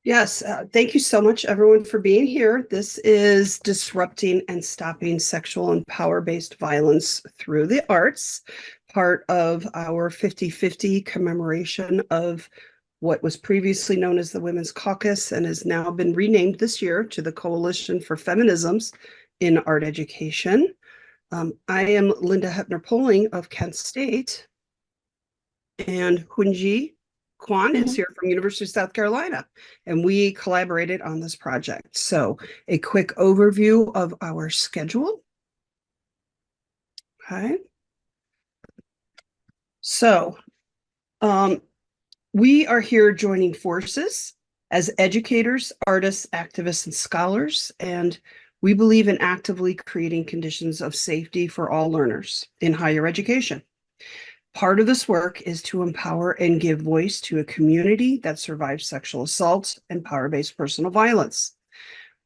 Yes, thank you so much, everyone, for being here. This is Disrupting and Stopping Sexual and Power-Based Violence Through the Arts, part of our 50-50 commemoration of what was previously known as the Women's Caucus and has now been renamed this year to the Coalition for Feminisms in Art Education. I am Linda Hoeptner-Poling of Kent State, and Hyunji Kwon is Mhm. here from University of South Carolina, and we collaborated on this project. So a quick overview of our schedule. Okay. So um, we are here joining forces as educators, artists, activists, and scholars, and we believe in actively creating conditions of safety for all learners in higher education. Part of this work is to empower and give voice to a community that survives sexual assault and power-based personal violence.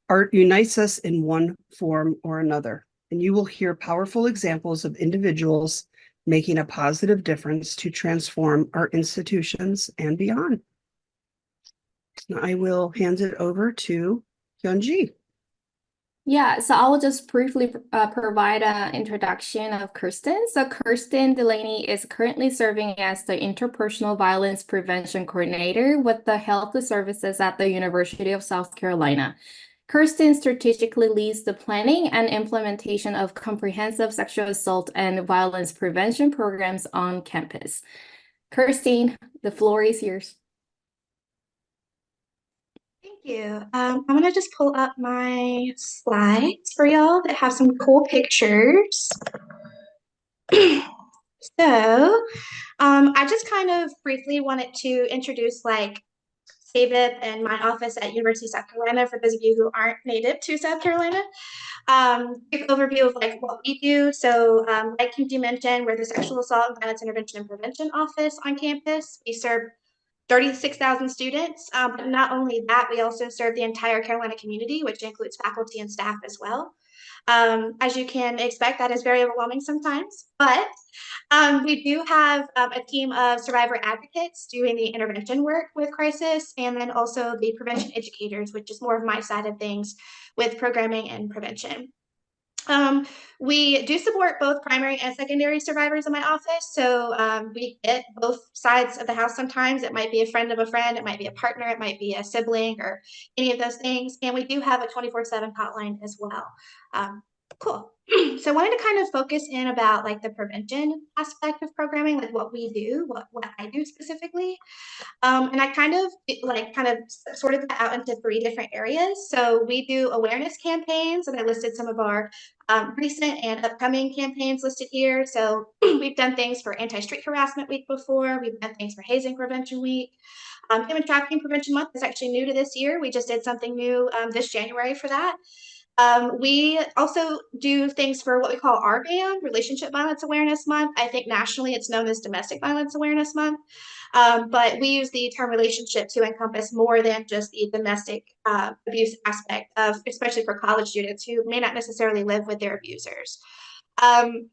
Art unites us in one form or another, and you will hear powerful examples of individuals making a positive difference to transform our institutions and beyond. Now I will hand it over to Hyunji. Yeah, so I will just briefly provide an introduction of Kirsten. So Kirsten Delaney is currently serving as the Interpersonal Violence Prevention Coordinator with the Health Services at the University of South Carolina. Kirsten strategically leads the planning and implementation of comprehensive sexual assault and violence prevention programs on campus. Kirsten, the floor is yours. Thank you. I'm gonna just pull up my slides for y'all that have some cool pictures. So, I just kind of briefly wanted to introduce like CVIP and my office at University of South Carolina for those of you who aren't native to South Carolina. Quick overview of like what we do. So, like Kimji mentioned, we're the Sexual Assault and Violence Intervention and Prevention Office on campus. We serve 36,000 students. But not only that, we also serve the entire Carolina community, which includes faculty and staff as well. As you can expect, that is very overwhelming sometimes, but we do have a team of survivor advocates doing the intervention work with crisis, and then also the prevention educators, which is more of my side of things with programming and prevention. We do support both primary and secondary survivors in my office. So we get both sides of the house sometimes. It might be a friend of a friend, it might be a partner, it might be a sibling, or any of those things. And we do have a 24/7 hotline as well. Cool. So I wanted to kind of focus in about like the prevention aspect of programming, like what we do, what I do specifically. And I kind of sorted that out into three different areas. So we do awareness campaigns, and I listed some of our recent and upcoming campaigns listed here. So we've done things for Anti-Street Harassment Week before. We've done things for Hazing Prevention Week. Human Trafficking Prevention Month is actually new to this year. We just did something new this January for that. We also do things for what we call RVAM, Relationship Violence Awareness Month. I think nationally it's known as Domestic Violence Awareness Month. But we use the term relationship to encompass more than just the domestic abuse aspect of, especially for college students who may not necessarily live with their abusers. Um,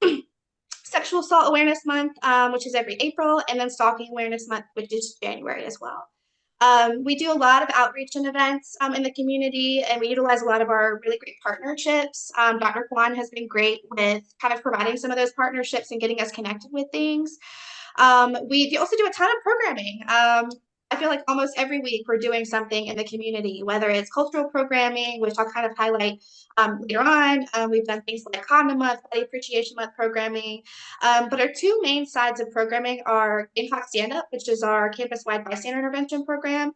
Sexual Assault Awareness Month, which is every April, and then Stalking Awareness Month, which is January as well. We do a lot of outreach and events in the community, and we utilize a lot of our really great partnerships. Dr. Kwon has been great with kind of providing some of those partnerships and getting us connected with things. We also do a ton of programming. I feel like almost every week we're doing something in the community, whether it's cultural programming, which I'll kind of highlight later on. We've done things like Condom Month, Body Appreciation Month programming. But our two main sides of programming are Gamecock Stand Up, which is our campus-wide bystander intervention program,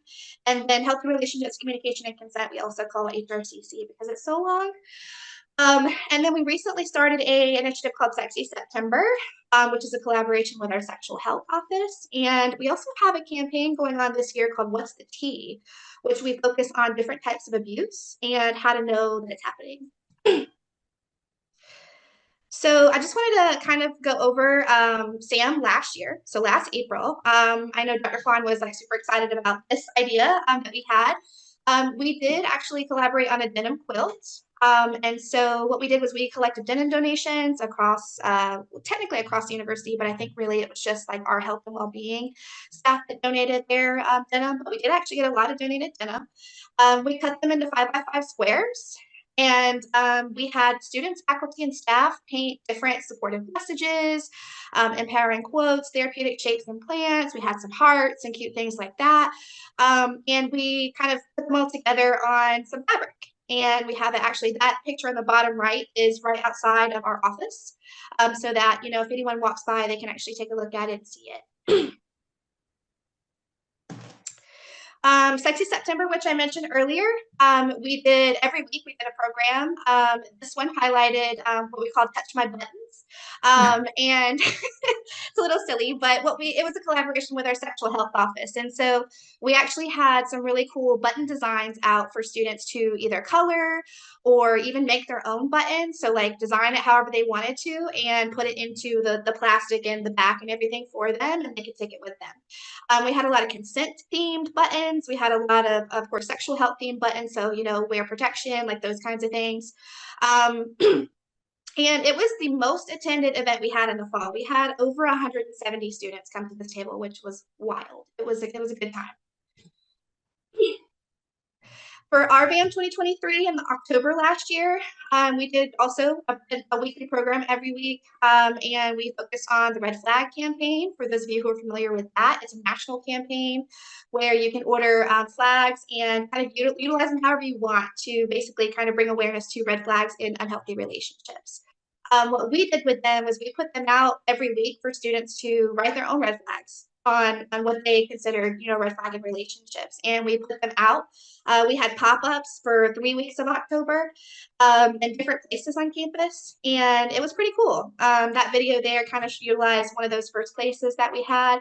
and then Healthy Relationships, Communication, and Consent, we also call HRCC because it's so long. And then we recently started an initiative called Sexy September, which is a collaboration with our sexual health office. And we also have a campaign going on this year called What's the Tea, which we focus on different types of abuse and how to know that it's happening. So I just wanted to kind of go over SAM last year. So last April, I know Dr. Kwon was like super excited about this idea that we had. We did actually collaborate on a denim quilt. And so what we did was we collected denim donations across, technically across the university, but I think really it was just like our health and well-being staff that donated their denim, but we did actually get a lot of donated denim. We cut them into 5x5 squares. And we had students, faculty, and staff paint different supportive messages, empowering quotes, therapeutic shapes and plants. We had some hearts and cute things like that. And we kind of put them all together on some fabric. And we have it actually, that picture on the bottom right is right outside of our office. So that, you know, if anyone walks by, they can actually take a look at it and see it. Sexy September, which I mentioned earlier, we did every week we did a program. This one highlighted what we call Touch My Buttons. And it's a little silly, but it was a collaboration with our sexual health office. And so we actually had some really cool button designs out for students to either color or even make their own buttons. So like design it however they wanted to and put it into the plastic and the back and everything for them, and they could take it with them. We had a lot of consent themed buttons. We had a lot of course, sexual health themed buttons. So, you know, wear protection, like those kinds of things. And it was the most attended event we had in the fall. We had over 170 students come to this table, which was wild. It was a good time. For our BAM 2023 in October last year, we did also a weekly program every week, and we focused on the Red Flag campaign. For those of you who are familiar with that, it's a national campaign where you can order flags and kind of utilize them however you want to basically kind of bring awareness to red flags in unhealthy relationships. What we did with them was we put them out every week for students to write their own red flags on what they considered, you know, red flag in relationships. And we put them out. We had pop-ups for 3 weeks of October in different places on campus. And it was pretty cool. That video there kind of utilized one of those first places that we had.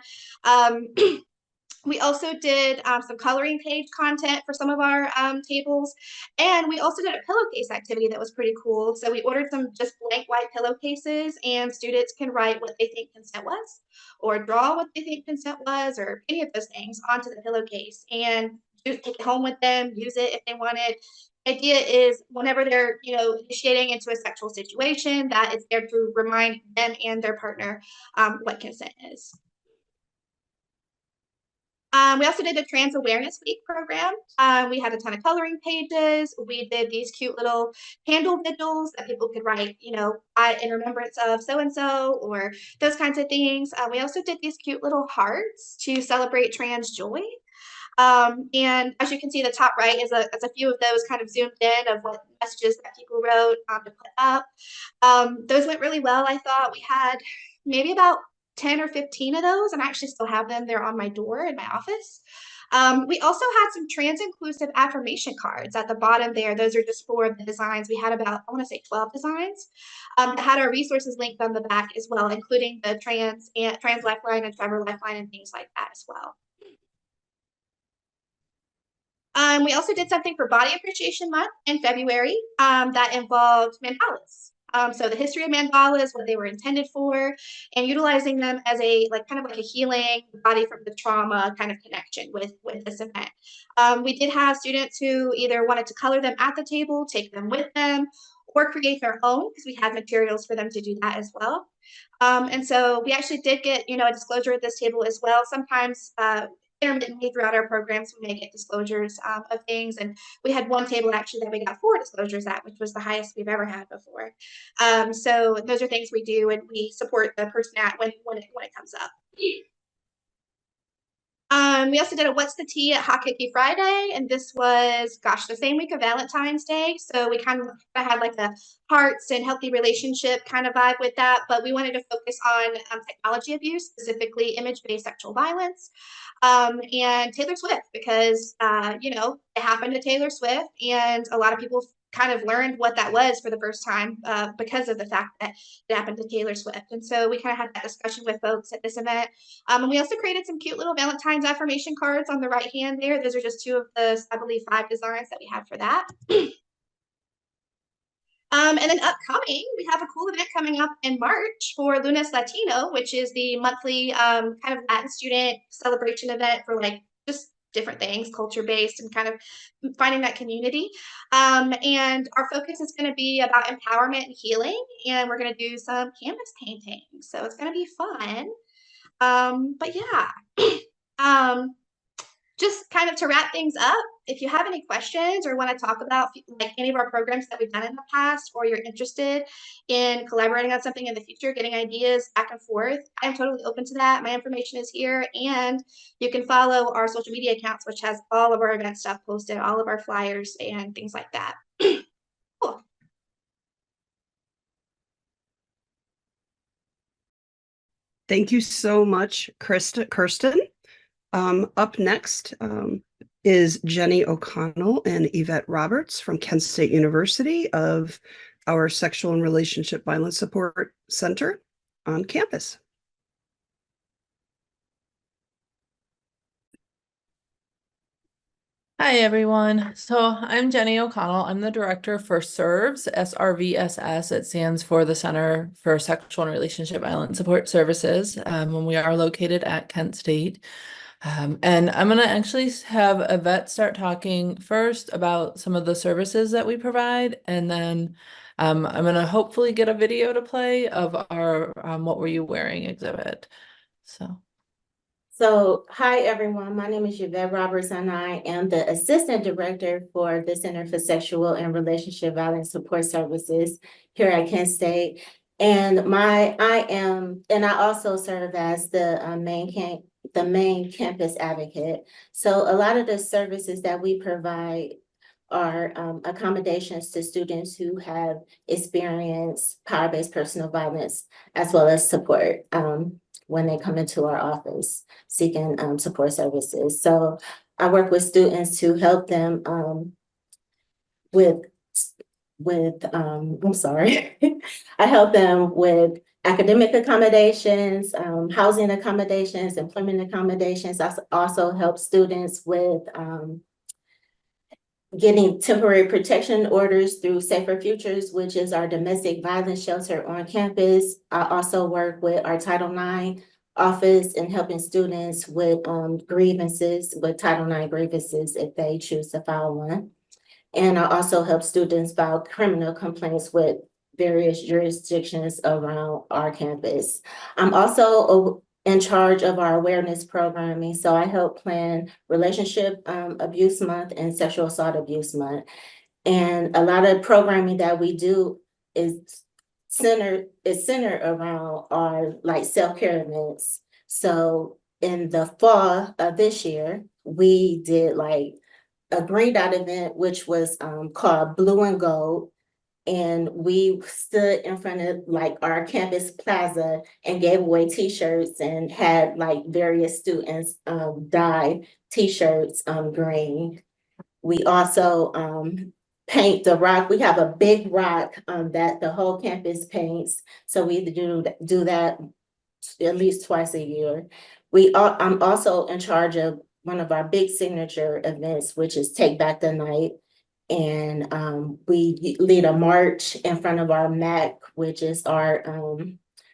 We also did some coloring page content for some of our tables. And we also did a pillowcase activity that was pretty cool. So we ordered some just blank white pillowcases, and students can write what they think consent was, or draw what they think consent was, or any of those things onto the pillowcase and just take it home with them, use it if they wanted. The idea is whenever they're, you know, initiating into a sexual situation, that it's there to remind them and their partner what consent is. We also did a Trans Awareness Week program. We had a ton of coloring pages. We did these cute little candle vigils that people could write, you know, in remembrance of so-and-so, or those kinds of things. We also did these cute little hearts to celebrate trans joy. And as you can see, the top right is a few of those kind of zoomed in of what messages that people wrote to put up. Those went really well. I thought we had maybe about 10 or 15 of those, and I actually still have them. They're on my door in my office. We also had some trans inclusive affirmation cards at the bottom there. Those are just for the designs. We had about, I want to say 12 designs that had our resources linked on the back as well, including the trans lifeline and Trevor lifeline and things like that as well. We also did something for Body Appreciation Month in February that involved mandalas. So the history of mandalas, what they were intended for, and utilizing them as a kind of like a healing body from the trauma kind of connection with this event. We did have students who either wanted to color them at the table, take them with them, or create their own, because we had materials for them to do that as well. And so we actually did get, you know, a disclosure at this table as well. Sometimes intermittently throughout our programs, we may get disclosures of things. And we had one table actually that we got 4 disclosures at, which was the highest we've ever had before. So those are things we do, and we support the person at when it comes up. We also did a What's the Tea at Hot Cookie Friday, and this was, gosh, the same week of Valentine's Day. So we kind of had like the hearts and healthy relationship kind of vibe with that, but we wanted to focus on technology abuse, specifically image-based sexual violence, and Taylor Swift, because, you know, it happened to Taylor Swift, and a lot of people kind of learned what that was for the first time because of the fact that it happened to Taylor Swift. And so we kind of had that discussion with folks at this event. And we also created some cute little Valentine's affirmation cards on the right hand there. Those are just 2 of the, I believe, 5 designs that we had for that. And then upcoming, we have a cool event coming up in March for Lunes Latino, which is the monthly kind of Latin student celebration event for like just different things, culture-based, and kind of finding that community. And our focus is going to be about empowerment and healing, and we're going to do some canvas painting. So it's going to be fun. But yeah, just kind of to wrap things up, if you have any questions or want to talk about like any of our programs that we've done in the past, or you're interested in collaborating on something in the future, getting ideas back and forth, I am totally open to that. My information is here, and you can follow our social media accounts, which has all of our event stuff posted, all of our flyers and things like that. Cool. Thank you so much, Kirsten. Up next is Jenny O'Connell and Yvette Roberts from Kent State University of our Sexual and Relationship Violence Support Center on campus. Hi, everyone. So I'm Jenny O'Connell. I'm the director for SERVS, SRVSS. It stands for the Center for Sexual and Relationship Violence Support Services, when we are located at Kent State. And I'm going to actually have Yvette start talking first about some of the services that we provide, and then I'm going to hopefully get a video to play of our What Were You Wearing exhibit. So, hi everyone, my name is Yvette Roberts and I am the Assistant Director for the Center for Sexual and Relationship Violence Support Services here at Kent State. And I also serve as the main campus advocate. So a lot of the services that we provide are accommodations to students who have experienced power-based personal violence, as well as support when they come into our office seeking support services. So I work with students to help them I'm sorry, I help them with academic accommodations, housing accommodations, employment accommodations. I also help students with getting temporary protection orders through Safer Futures, which is our domestic violence shelter on campus. I also work with our Title IX office in helping students with grievances, with Title IX grievances if they choose to file one. And I also help students file criminal complaints with various jurisdictions around our campus. I'm also in charge of our awareness programming. So I help plan Relationship Abuse Month and Sexual Assault Abuse Month. And a lot of programming that we do is centered around our like self-care events. So in the fall of this year, we did like a green dot event, which was called Blue and Gold. And we stood in front of like our campus plaza and gave away t-shirts and had like various students dye t-shirts green. We also paint the rock. We have a big rock that the whole campus paints. So we do that at least twice a year. I'm also in charge of one of our big signature events, which is Take Back the Night. And we lead a march in front of our MAC, which is our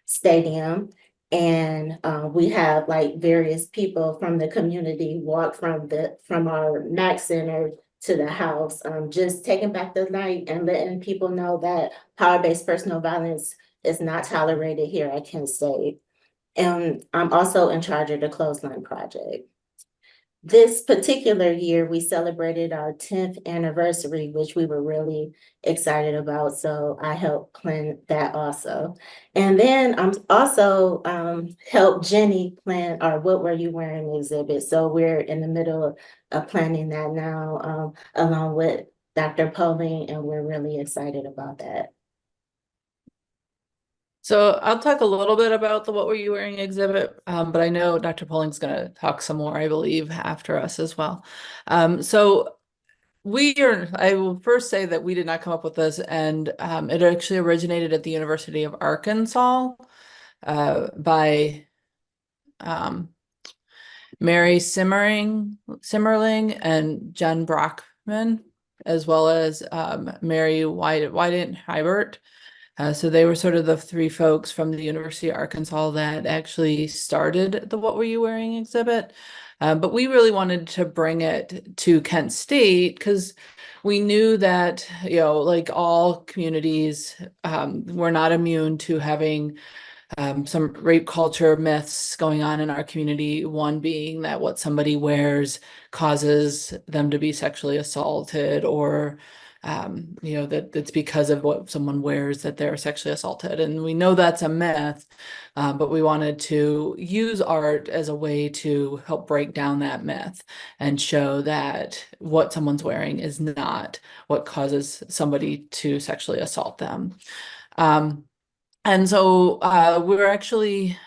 stadium. And we have like various people from the community walk from our MAC center to the house, just taking back the night and letting people know that power-based personal violence is not tolerated here at Kent State. And I'm also in charge of the Clothesline Project. This particular year, we celebrated our 10th anniversary, which we were really excited about. So I helped plan that also. And then I'm also helped Jenny plan our What Were You Wearing exhibit. So we're in the middle of planning that now, along with Dr. Poling, and we're really excited about that. So I'll talk a little bit about the What Were You Wearing exhibit, but I know Dr. Polling's going to talk some more, I believe, after us as well. So I will first say that we did not come up with this, and it actually originated at the University of Arkansas by Mary Simmerling and Jen Brockman, as well as Mary Wyden-Hibert. So they were sort of the three folks from the University of Arkansas that actually started the What Were You Wearing exhibit. But we really wanted to bring it to Kent State because we knew that, like all communities, we're not immune to having some rape culture myths going on in our community. One being that what somebody wears causes them to be sexually assaulted, or that's because of what someone wears that they're sexually assaulted. And we know that's a myth, but we wanted to use art as a way to help break down that myth and show that what someone's wearing is not what causes somebody to sexually assault them. And so we're actually,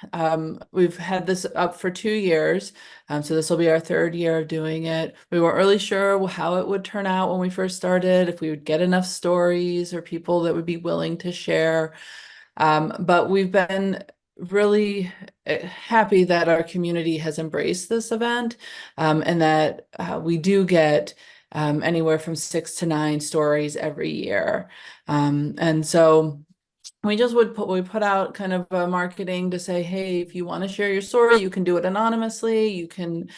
we've had this up for 2 years. So this will be our 3rd year of doing it. We weren't really sure how it would turn out when we first started, if we would get enough stories or people that would be willing to share. But we've been really happy that our community has embraced this event, and that we do get anywhere from 6 to 9 stories every year. And so we just we put out kind of a marketing to say, hey, if you want to share your story, you can do it anonymously. You can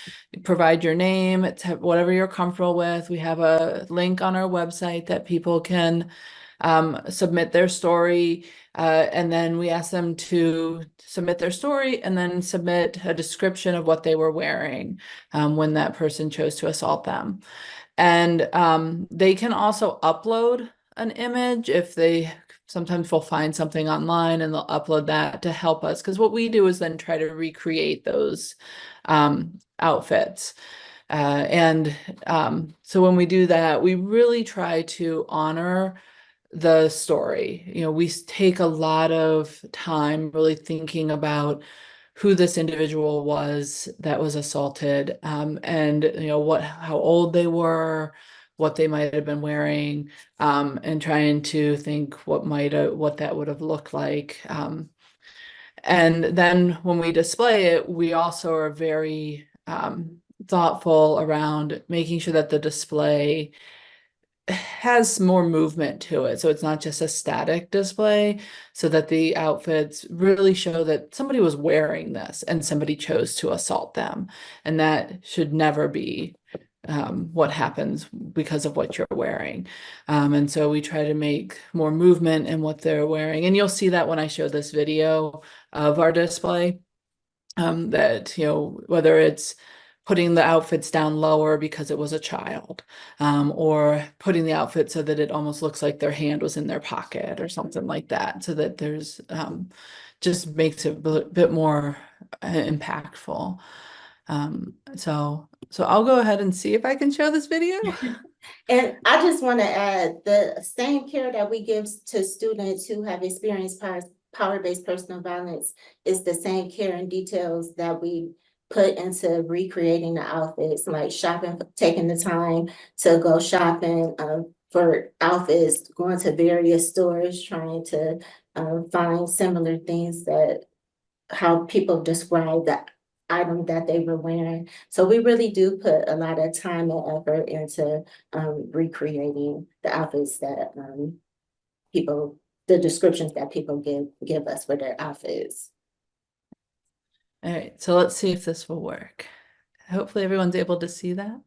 provide your name. It's whatever you're comfortable with. We have a link on our website that people can submit their story. And then we ask them to submit their story and then submit a description of what they were wearing when that person chose to assault them. And they can also upload an image if they sometimes we'll find something online and they'll upload that to help us. Because what we do is then try to recreate those outfits. So when we do that, we really try to honor the story. We take a lot of time really thinking about who this individual was that was assaulted, and how old they were, what they might have been wearing, and trying to think what that would have looked like. And then when we display it, we also are very thoughtful around making sure that the display has more movement to it. So it's not just a static display, so that the outfits really show that somebody was wearing this and somebody chose to assault them. And that should never be what happens because of what you're wearing. And so we try to make more movement in what they're wearing. And you'll see that when I show this video of our display, that, whether it's putting the outfits down lower because it was a child, or putting the outfit so that it almost looks like their hand was in their pocket or something like that, so that there's just makes it a bit more impactful. So I'll go ahead and see if I can show this video. And I just want to add, the same care that we give to students who have experienced power-based personal violence is the same care and details that we put into recreating the outfits, like shopping, taking the time to go shopping for outfits, going to various stores, trying to find similar things that how people describe that item that they were wearing. So we really do put a lot of time and effort into recreating the outfits that the descriptions that people give us for their outfits. All right, so let's see if this will work. Hopefully everyone's able to see that.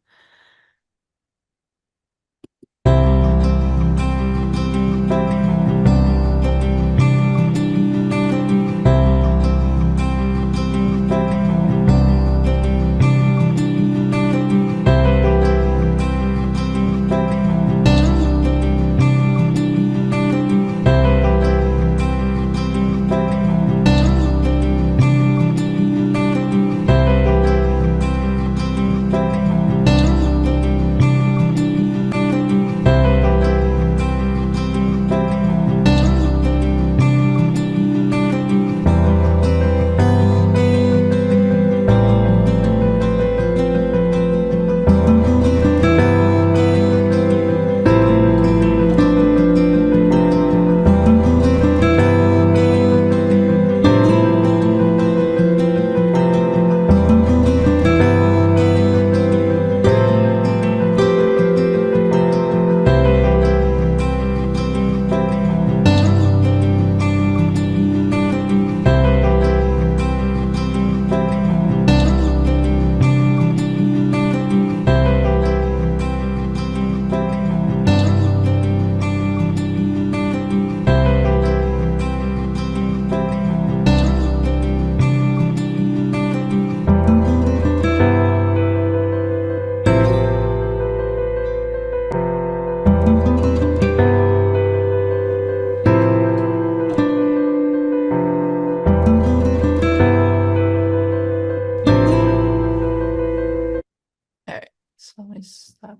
So let me stop.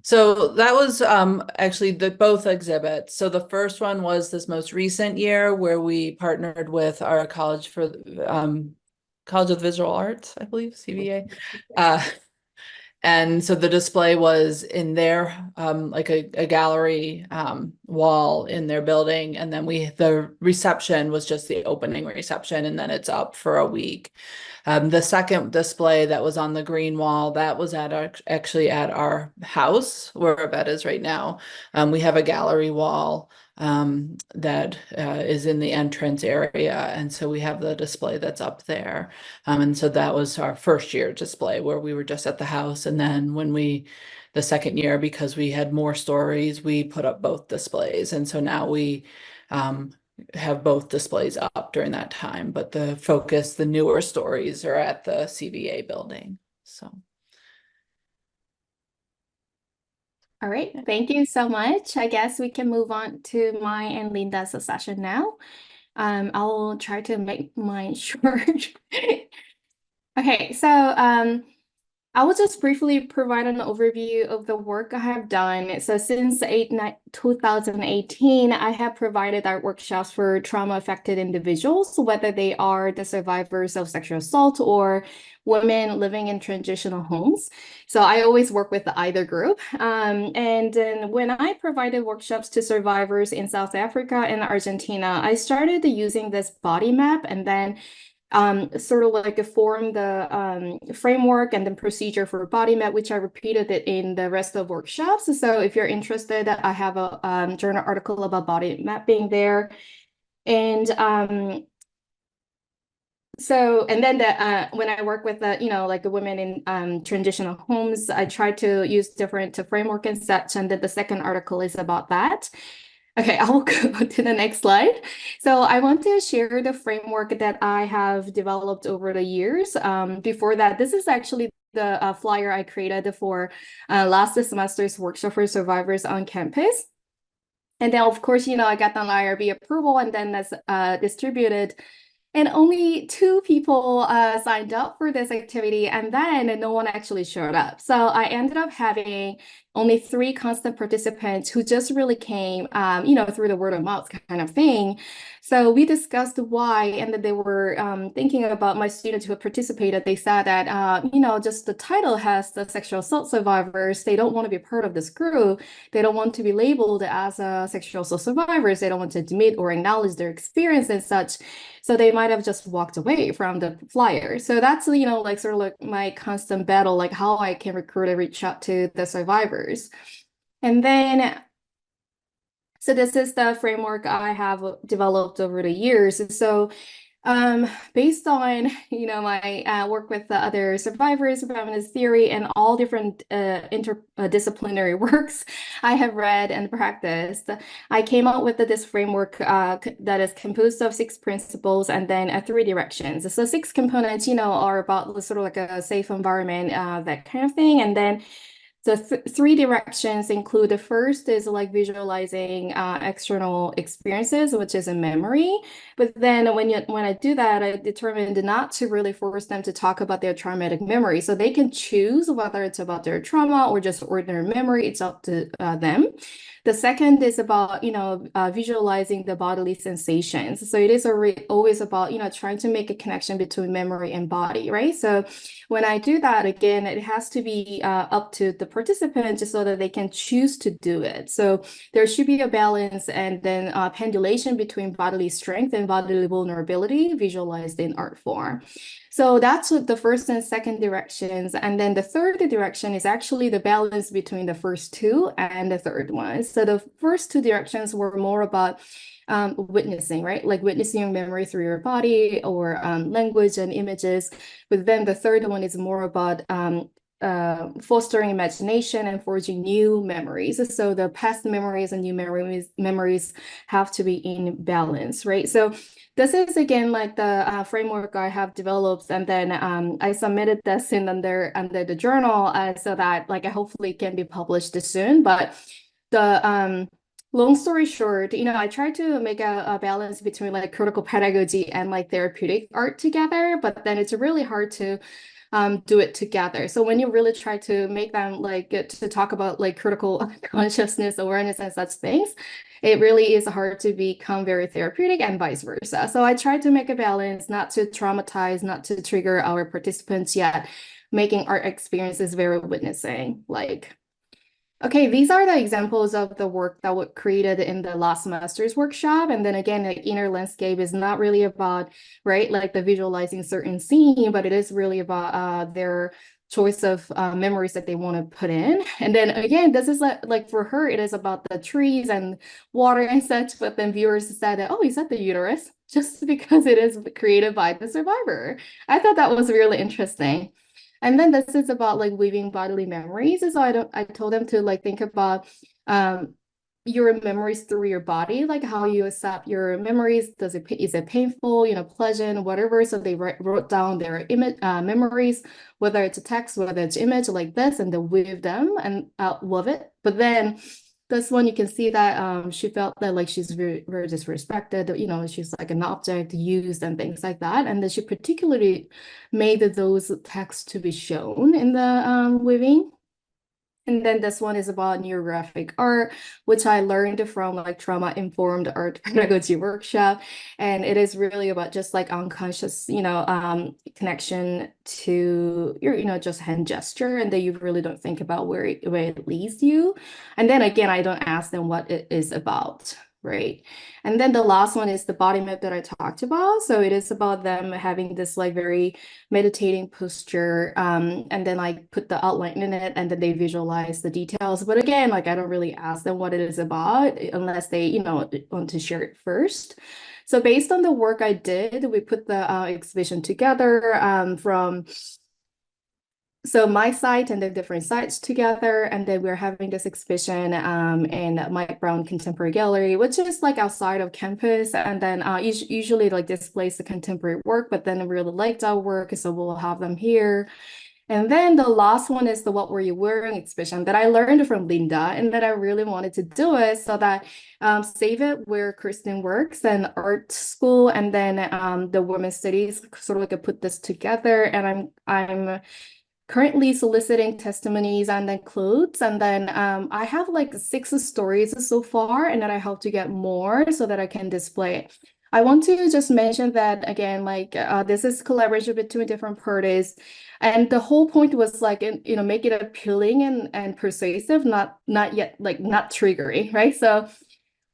So that was actually both exhibits. So the first one was this most recent year where we partnered with our College of Visual Arts, I believe, CVA. And so the display was in their like a gallery wall in their building, and then the reception was just the opening reception, and then it's up for a week. The second display that was on the green wall, that was actually at our house where our bed is right now. We have a gallery wall that is in the entrance area, and so we have the display that's up there. And so that was our first year display where we were just at the house, and then the second year, because we had more stories, we put up both displays, and so now we have both displays up during that time, but the newer stories are at the CVA building. So. All right, thank you so much. I guess we can move on to my and Linda's session now. I'll try to make mine short. Okay, so I will just briefly provide an overview of the work I have done. So since 2018, I have provided art workshops for trauma-affected individuals, whether they are the survivors of sexual assault or women living in transitional homes. So I always work with either group. And then when I provided workshops to survivors in South Africa and Argentina, I started using this body map and then sort of like form the framework and the procedure for body map, which I repeated it in the rest of workshops. So if you're interested, I have a journal article about body mapping there. And then when I work with like the women in transitional homes, I try to use different framework and such. And then the second article is about that. Okay, I will go to the next slide. So I want to share the framework that I have developed over the years. Before that, this is actually the flyer I created for last semester's workshop for survivors on campus. And then, of course, I got the IRB approval, and then that's distributed. And only 2 people signed up for this activity, and then no one actually showed up. So I ended up having only 3 constant participants who just really came, through the word of mouth kind of thing. So we discussed why, and that they were thinking about my students who participated. They said that, just the title has the sexual assault survivors. They don't want to be part of this group. They don't want to be labeled as sexual assault survivors. They don't want to admit or acknowledge their experience and such. So they might have just walked away from the flyer. So that's, like sort of like my constant battle, like how I can recruit and reach out to the survivors. And then, so this is the framework I have developed over the years. So based on, my work with the other survivors of feminist theory and all different interdisciplinary works I have read and practiced, I came up with this framework that is composed of 6 principles and then 3 directions. So 6 components, are about sort of like a safe environment, that kind of thing. And then the 3 directions include, the first is like visualizing external experiences, which is a memory. But then when I do that, I determined not to really force them to talk about their traumatic memory. So they can choose whether it's about their trauma or just ordinary memory. It's up to them. The second is about, visualizing the bodily sensations. So it is always about, trying to make a connection between memory and body, right? So when I do that, again, it has to be up to the participant just so that they can choose to do it. So there should be a balance and then pendulation between bodily strength and bodily vulnerability visualized in art form. So that's what the first and second directions. And then the third direction is actually the balance between the first 2 and the third one. So the first 2 directions were more about witnessing, right? Like witnessing your memory through your body or language and images. But then the third one is more about fostering imagination and forging new memories. So the past memories and new memories have to be in balance, right? So this is again like the framework I have developed, and then I submitted this in under the journal so that like hopefully can be published soon. But the Long story short, I try to make a balance between like critical pedagogy and like therapeutic art together, but then it's really hard to do it together. So when you really try to make them like get to talk about like critical consciousness, awareness, and such things, it really is hard to become very therapeutic and vice versa. So I try to make a balance, not to traumatize, not to trigger our participants yet, making art experiences very witnessing. Like, okay, these are the examples of the work that was created in the last semester's workshop. And then again, like inner landscape is not really about, right, like the visualizing certain scene, but it is really about their choice of memories that they want to put in. And then again, this is like for her, it is about the trees and water and such, but then viewers said that, oh, is that the uterus? Just because it is created by the survivor. I thought that was really interesting. And then this is about like weaving bodily memories. So I told them to like think about your memories through your body, like how you accept your memories. Is it painful, pleasant, whatever. So they wrote down their image memories, whether it's a text, whether it's image like this, and they weave them and love it. But then this one, you can see that she felt that like she's very, very disrespected, she's like an object used and things like that. And then she particularly made those texts to be shown in the weaving. And then this one is about neurographic art, which I learned from like trauma-informed art pedagogy workshop. And it is really about just like unconscious, connection to your, just hand gesture, and that you really don't think about where it leads you. And then again, I don't ask them what it is about. Right. And then the last one is the body map that I talked about. So it is about them having this like very meditating posture, and then like put the outline in it, and then they visualize the details. But again, like I don't really ask them what it is about unless they, want to share it first. So based on the work I did, we put the exhibition together from my site and the different sites together, and then we're having this exhibition in Mike Brown Contemporary Gallery, which is like outside of campus, and then usually like displays the contemporary work, but then I really liked our work, so we'll have them here. And then the last one is the What Were You Wearing exhibition that I learned from Linda, and that I really wanted to do it so that Save It, where Kristen works, and art school, and then the women's studies sort of like put this together, and I'm currently soliciting testimonies and then clothes. And then I have like 6 stories so far, and then I hope to get more so that I can display it. I want to just mention that again, like this is collaboration between different parties. And the whole point was like, make it appealing and persuasive, not yet like not triggering, right? So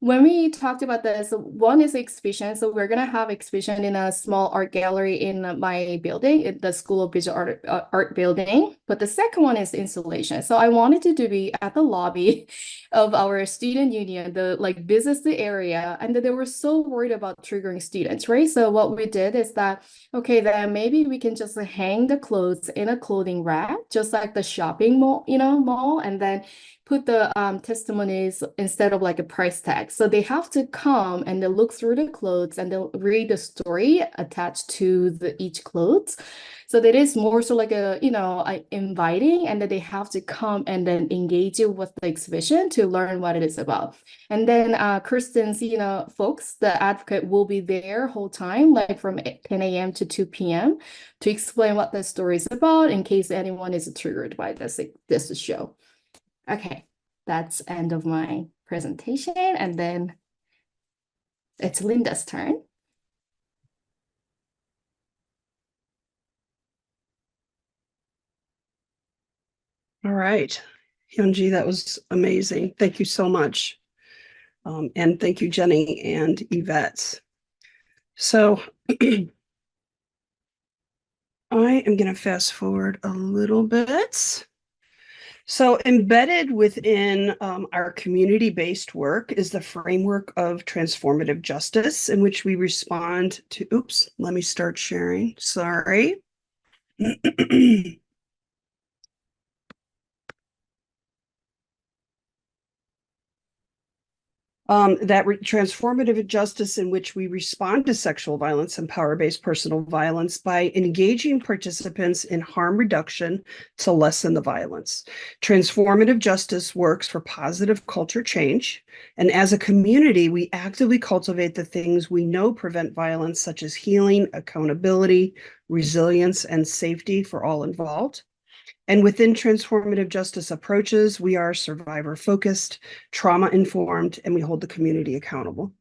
when we talked about this, one is exhibition. So we're going to have exhibition in a small art gallery in my building, in the School of Visual Art building. But the second one is installation. So I wanted to be at the lobby of our student union, the like business area. And they were so worried about triggering students, right? So what we did is that, okay, then maybe we can just hang the clothes in a clothing rack, just like the shopping mall, mall, and then put the testimonies instead of like a price tag. So they have to come and they look through the clothes and they'll read the story attached to each clothes. So that is more so like a, inviting, and that they have to come and then engage with the exhibition to learn what it is about. And then Kirsten's, folks, the advocate will be there whole time, like from 10 a.m. to 2 p.m. to explain what the story is about in case anyone is triggered by this show. Okay, that's end of my presentation, and then it's Linda's turn. All right, Hyunji, that was amazing. Thank you so much. And thank you, Jenny and Yvette. So I am going to fast forward a little bit. So embedded within our community-based work is the framework of transformative justice, in which we respond to, oops, let me start sharing, sorry. Transformative justice in which we respond to sexual violence and power-based personal violence by engaging participants in harm reduction to lessen the violence. Transformative justice works for positive culture change, and as a community, we actively cultivate the things we know prevent violence, such as healing, accountability, resilience, and safety for all involved. And within transformative justice approaches, we are survivor-focused, trauma-informed, and we hold the community accountable.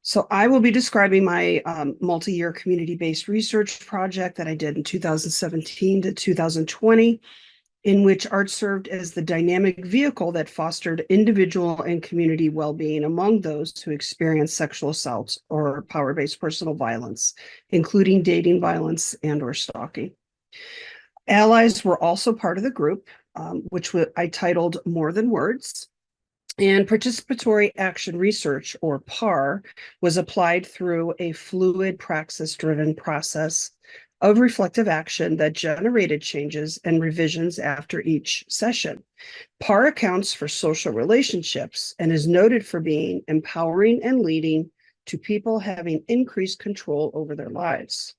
So I will be describing my multi-year community-based research project that I did in 2017 to 2020, in which art served as the dynamic vehicle that fostered individual and community well-being among those who experience sexual assault or power-based personal violence, including dating violence and or stalking. Allies were also part of the group, which I titled More Than Words. And participatory action research, or PAR, was applied through a fluid praxis-driven process of reflective action that generated changes and revisions after each session. PAR accounts for social relationships and is noted for being empowering and leading to people having increased control over their lives.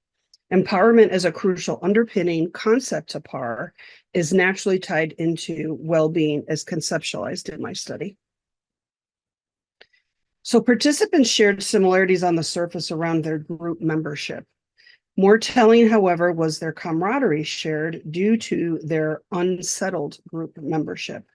Empowerment as a crucial underpinning concept to PAR is naturally tied into well-being as conceptualized in my study. So participants shared similarities on the surface around their group membership. More telling, however, was their camaraderie shared due to their unsettled group membership.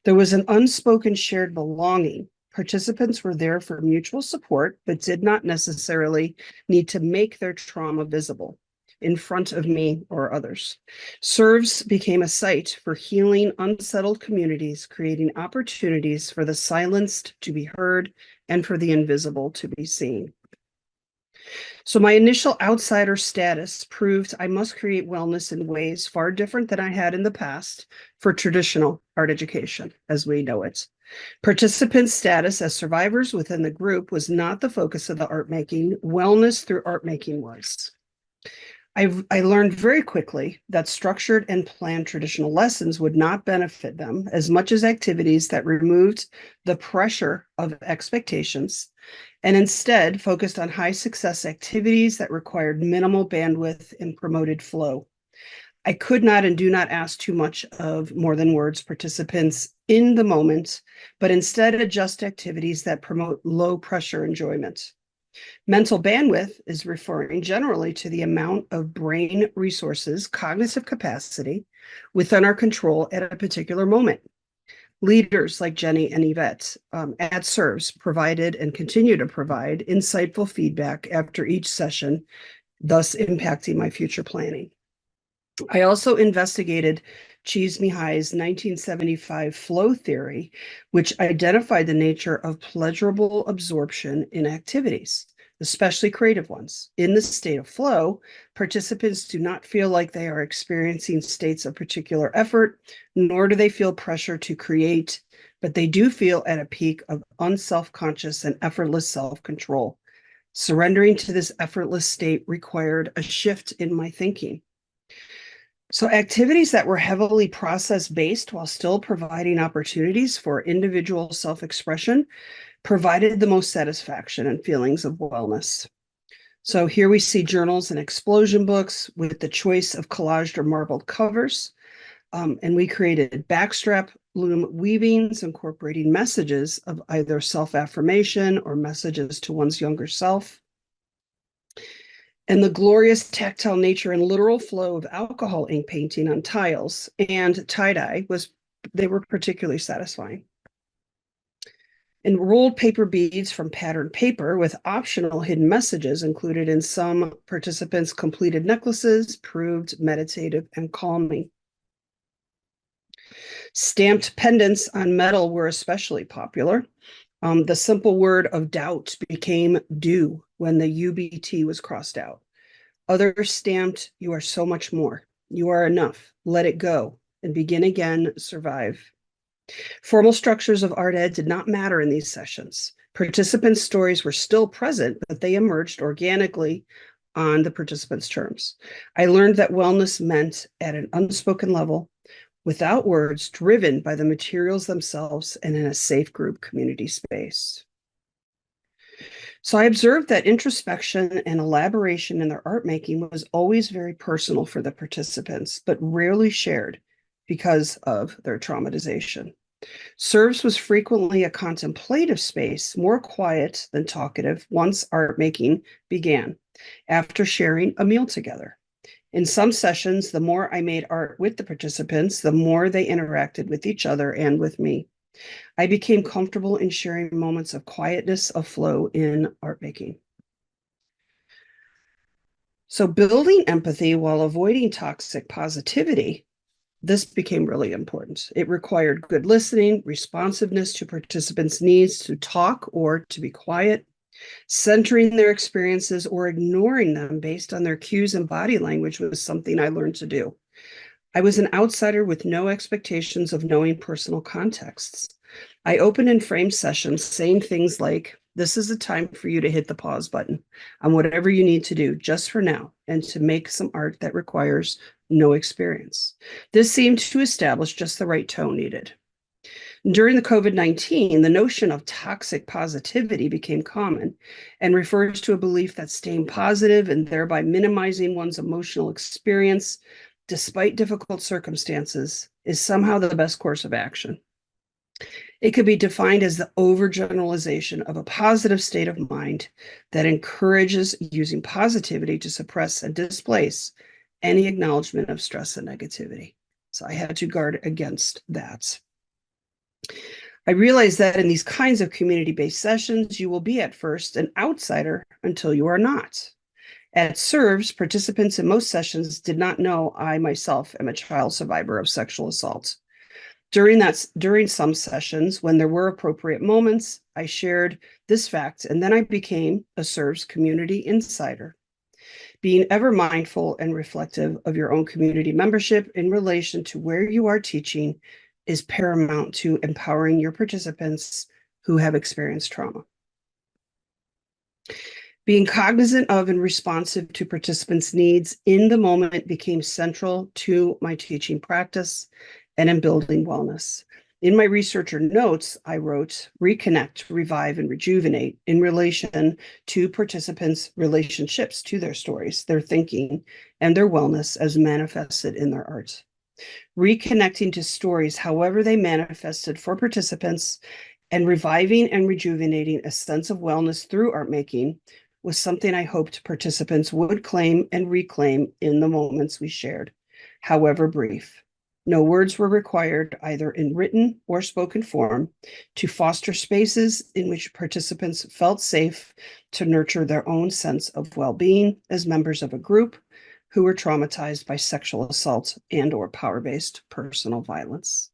There was an unspoken shared belonging. Participants were there for mutual support, but did not necessarily need to make their trauma visible in front of me or others. SERVES became a site for healing unsettled communities, creating opportunities for the silenced to be heard and for the invisible to be seen. So my initial outsider status proved I must create wellness in ways far different than I had in the past for traditional art education as we know it. Participant status as survivors within the group was not the focus of the art making. Wellness through art making was. I learned very quickly that structured and planned traditional lessons would not benefit them as much as activities that removed the pressure of expectations and instead focused on high success activities that required minimal bandwidth and promoted flow. I could not and do not ask too much of More Than Words participants in the moment, but instead adjust activities that promote low pressure enjoyment. Mental bandwidth is referring generally to the amount of brain resources, cognitive capacity within our control at a particular moment. Leaders like Jenny and Yvette at SERVES provided and continue to provide insightful feedback after each session, thus impacting my future planning. I also investigated Csikszentmihalyi's 1975 flow theory, which identified the nature of pleasurable absorption in activities, especially creative ones. In the state of flow, participants do not feel like they are experiencing states of particular effort, nor do they feel pressure to create, but they do feel at a peak of unself-conscious and effortless self-control. Surrendering to this effortless state required a shift in my thinking. So activities that were heavily process-based while still providing opportunities for individual self-expression provided the most satisfaction and feelings of wellness. So here we see journals and explosion books with the choice of collaged or marbled covers. And we created backstrap loom weavings incorporating messages of either self-affirmation or messages to one's younger self. And the glorious tactile nature and literal flow of alcohol ink painting on tiles and tie-dye they were particularly satisfying. And rolled paper beads from patterned paper with optional hidden messages included in some participants' completed necklaces proved meditative and calming. Stamped pendants on metal were especially popular. The simple word of doubt became do when the UBT was crossed out. Others stamped, you are so much more. You are enough. Let it go and begin again, survive. Formal structures of art ed did not matter in these sessions. Participants' stories were still present, but they emerged organically on the participants' terms. I learned that wellness meant at an unspoken level without words, driven by the materials themselves and in a safe group community space. So I observed that introspection and elaboration in their art making was always very personal for the participants, but rarely shared because of their traumatization. Serves was frequently a contemplative space, more quiet than talkative once art making began, after sharing a meal together. In some sessions, the more I made art with the participants, the more they interacted with each other and with me. I became comfortable in sharing moments of quietness, of flow in art making. So building empathy while avoiding toxic positivity, this became really important. It required good listening, responsiveness to participants' needs to talk or to be quiet, centering their experiences or ignoring them based on their cues and body language was something I learned to do. I was an outsider with no expectations of knowing personal contexts. I opened and framed sessions saying things like, this is a time for you to hit the pause button on whatever you need to do just for now and to make some art that requires no experience. This seemed to establish just the right tone needed. During the COVID-19, the notion of toxic positivity became common and refers to a belief that staying positive and thereby minimizing one's emotional experience despite difficult circumstances is somehow the best course of action. It could be defined as the overgeneralization of a positive state of mind that encourages using positivity to suppress and displace any acknowledgement of stress and negativity. So I had to guard against that. I realized that in these kinds of community-based sessions, you will be at first an outsider until you are not. At SERVES, participants in most sessions did not know I myself am a child survivor of sexual assault. During some sessions, when there were appropriate moments, I shared this fact, and then I became a SERVES community insider. Being ever mindful and reflective of your own community membership in relation to where you are teaching is paramount to empowering your participants who have experienced trauma. Being cognizant of and responsive to participants' needs in the moment became central to my teaching practice and in building wellness. In my researcher notes, I wrote, reconnect, revive, and rejuvenate in relation to participants' relationships to their stories, their thinking, and their wellness as manifested in their art. Reconnecting to stories, however they manifested for participants, and reviving and rejuvenating a sense of wellness through art making was something I hoped participants would claim and reclaim in the moments we shared, however brief. No words were required, either in written or spoken form, to foster spaces in which participants felt safe to nurture their own sense of well-being as members of a group who were traumatized by sexual assault and/or power-based personal violence.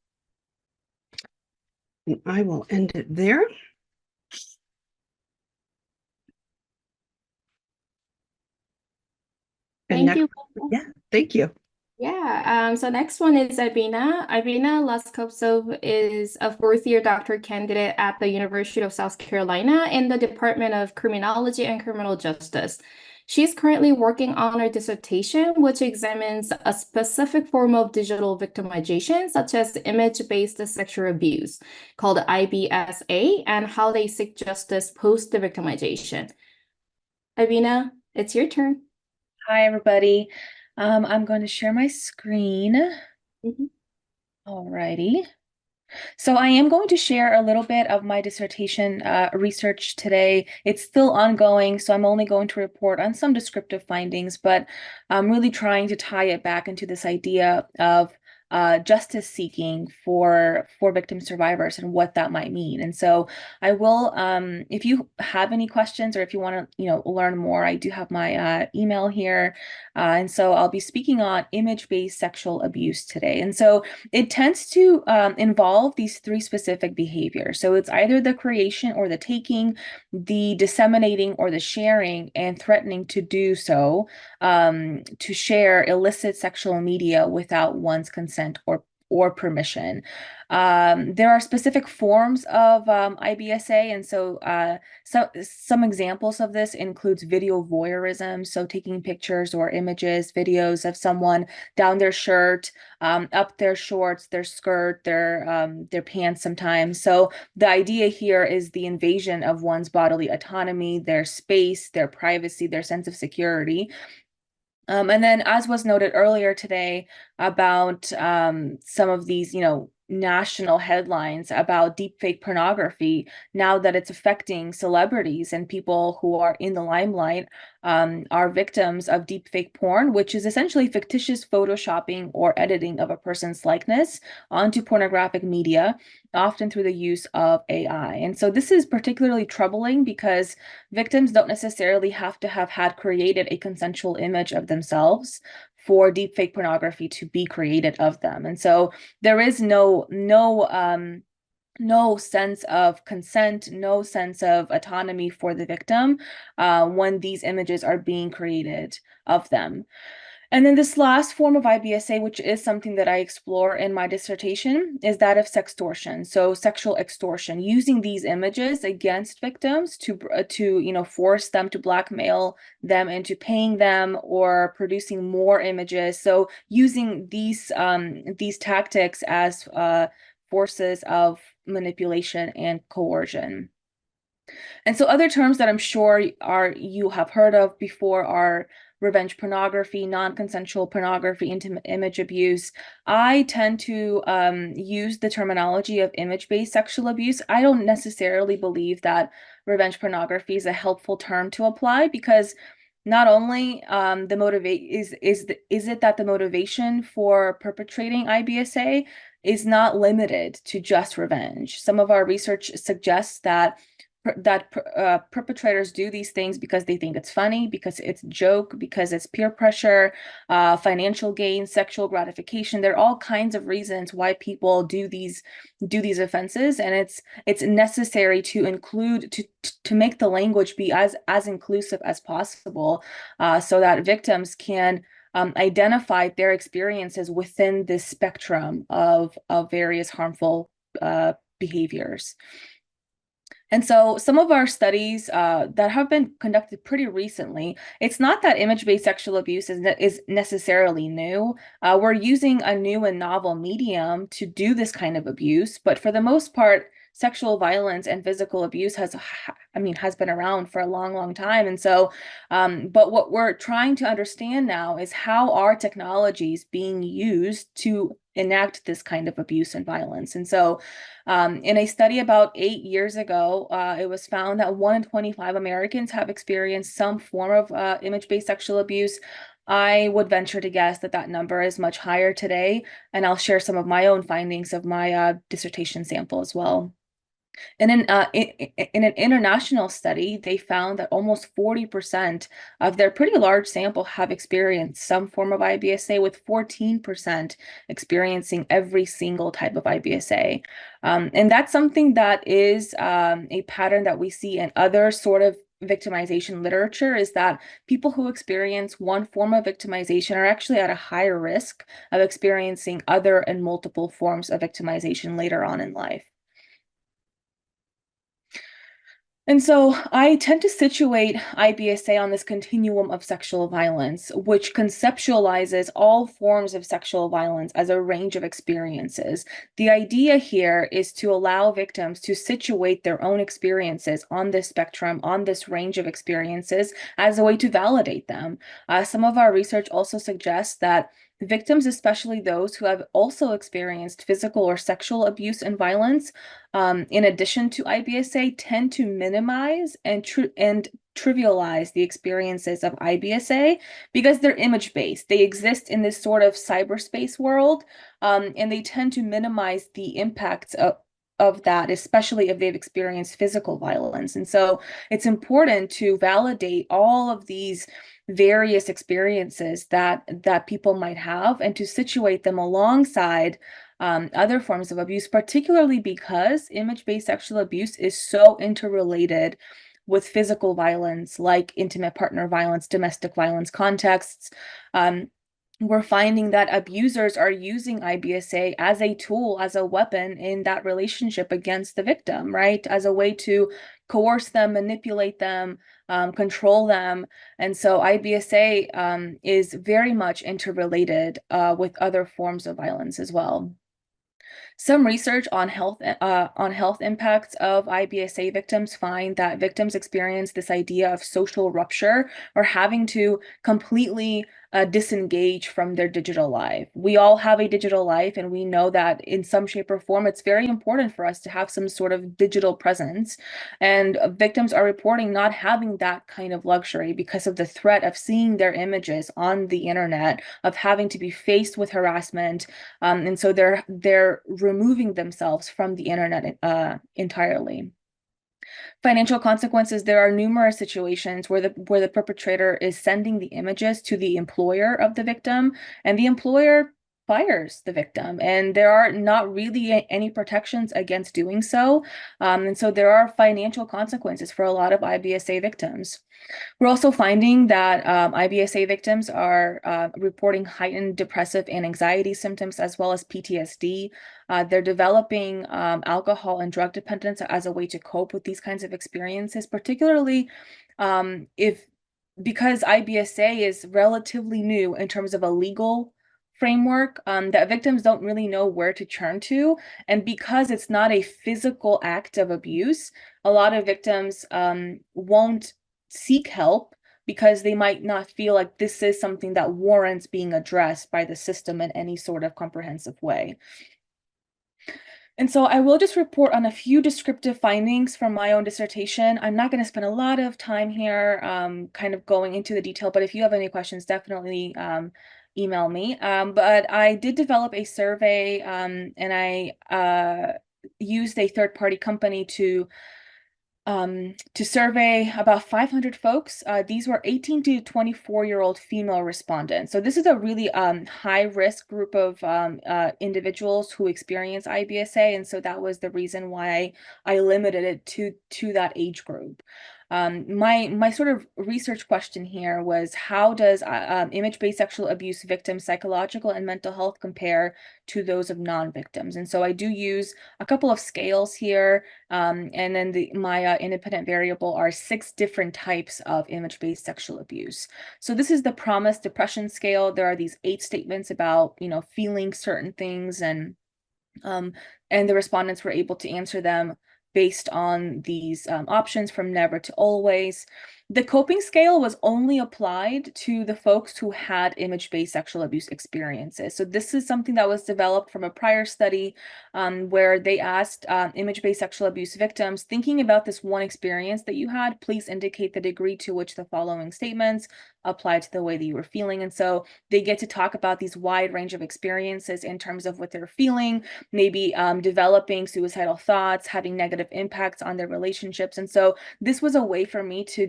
And I will end it there. Thank you. Yeah, thank you. Yeah, so next one is Albina. Albina Laskopsov is a fourth-year doctoral candidate at the University of South Carolina in the Department of Criminology and Criminal Justice. She's currently working on her dissertation, which examines a specific form of digital victimization, such as image-based sexual abuse, called IBSA, and how they seek justice post the victimization. Albina, it's your turn. Hi, everybody. I'm going to share my screen. Alrighty. So I am going to share a little bit of my dissertation research today. It's still ongoing, so I'm only going to report on some descriptive findings, but I'm really trying to tie it back into this idea of justice seeking for victim survivors and what that might mean. And so I will, if you have any questions or if you want to, learn more, I do have my email here. And so I'll be speaking on image-based sexual abuse today. And so it tends to involve these three specific behaviors. So it's either the creation or the taking, the disseminating or the sharing, and threatening to do so, to share illicit sexual media without one's consent or or permission. There are specific forms of IBSA, and so some examples of this includes video voyeurism, so taking pictures or images, videos of someone down their shirt, up their shorts, their skirt, their pants sometimes. So the idea here is the invasion of one's bodily autonomy, their space, their privacy, their sense of security. And then, as was noted earlier today about some of these, national headlines about deepfake pornography, now that it's affecting celebrities and people who are in the limelight, are victims of deepfake porn, which is essentially fictitious photoshopping or editing of a person's likeness onto pornographic media, often through the use of AI. And so this is particularly troubling because victims don't necessarily have to have had created a consensual image of themselves for deepfake pornography to be created of them. And so there is no sense of consent, no sense of autonomy for the victim when these images are being created of them. And then this last form of IBSA, which is something that I explore in my dissertation, is that of sextortion. So sexual extortion, using these images against victims to force them to blackmail them into paying them or producing more images. So using these tactics as forces of manipulation and coercion. And so other terms that I'm sure you have heard of before are revenge pornography, non-consensual pornography, intimate image abuse. I tend to use the terminology of image-based sexual abuse. I don't necessarily believe that revenge pornography is a helpful term to apply, because not only is it that the motivation for perpetrating IBSA is not limited to just revenge. Some of our research suggests that perpetrators do these things because they think it's funny, because it's a joke, because it's peer pressure, financial gain, sexual gratification. There are all kinds of reasons why people do these offenses, and it's necessary to include to make the language be as inclusive as possible, so that victims can identify their experiences within this spectrum of various harmful behaviors. And so some of our studies that have been conducted pretty recently, it's not that image-based sexual abuse is necessarily new. We're using a new and novel medium to do this kind of abuse, but for the most part, sexual violence and physical abuse has been around for a long, long time. And so, but what we're trying to understand now is how are technologies being used to enact this kind of abuse and violence. And so in a study about 8 years ago, it was found that 1 in 25 Americans have experienced some form of image-based sexual abuse. I would venture to guess that that number is much higher today, and I'll share some of my own findings of my dissertation sample as well. And in an international study, they found that almost 40% of their pretty large sample have experienced some form of IBSA, with 14% experiencing every single type of IBSA. And that's something that is a pattern that we see in other sort of victimization literature, is that people who experience one form of victimization are actually at a higher risk of experiencing other and multiple forms of victimization later on in life. And so I tend to situate IBSA on this continuum of sexual violence, which conceptualizes all forms of sexual violence as a range of experiences. The idea here is to allow victims to situate their own experiences on this spectrum, on this range of experiences, as a way to validate them. Some of our research also suggests that victims, especially those who have also experienced physical or sexual abuse and violence, in addition to IBSA, tend to minimize and trivialize the experiences of IBSA because they're image-based. They exist in this sort of cyberspace world, and they tend to minimize the impacts of that, especially if they've experienced physical violence. And so it's important to validate all of these various experiences that people might have, and to situate them alongside other forms of abuse, particularly because image-based sexual abuse is so interrelated with physical violence, like intimate partner violence, domestic violence contexts. we're finding that abusers are using IBSA as a tool, as a weapon in that relationship against the victim, right? As a way to coerce them, manipulate them, control them. And so IBSA is very much interrelated with other forms of violence as well. Some research on health impacts of IBSA victims find that victims experience this idea of social rupture or having to completely disengage from their digital life. We all have a digital life, and we know that in some shape or form, it's very important for us to have some sort of digital presence. And victims are reporting not having that kind of luxury because of the threat of seeing their images on the internet, of having to be faced with harassment. And so they're removing themselves from the internet entirely. Financial consequences, there are numerous situations where the perpetrator is sending the images to the employer of the victim, and the employer fires the victim, and there are not really any protections against doing so. And so there are financial consequences for a lot of IBSA victims. We're also finding that IBSA victims are reporting heightened depressive and anxiety symptoms, as well as PTSD. They're developing alcohol and drug dependence as a way to cope with these kinds of experiences, particularly because IBSA is relatively new in terms of a legal framework, that victims don't really know where to turn to. And because it's not a physical act of abuse, a lot of victims won't seek help because they might not feel like this is something that warrants being addressed by the system in any sort of comprehensive way. And so I will just report on a few descriptive findings from my own dissertation. I'm not going to spend a lot of time here kind of going into the detail, but if you have any questions, definitely email me. But I did develop a survey, and I used a third-party company to survey about 500 folks. These were 18 to 24-year-old female respondents. So this is a really high-risk group of individuals who experience IBSA, and so that was the reason why I limited it to that age group. My sort of research question here was, how does image-based sexual abuse victims' psychological and mental health compare to those of non-victims? And so I do use a couple of scales here, and then my independent variable are 6 different types of image-based sexual abuse. So this is the PROMIS depression scale. There are these 8 statements about, feeling certain things, and the respondents were able to answer them based on these options from never to always. The coping scale was only applied to the folks who had image-based sexual abuse experiences. So this is something that was developed from a prior study where they asked image-based sexual abuse victims, thinking about this one experience that you had, please indicate the degree to which the following statements apply to the way that you were feeling. And so they get to talk about these wide range of experiences in terms of what they're feeling, maybe developing suicidal thoughts, having negative impacts on their relationships. And so this was a way for me to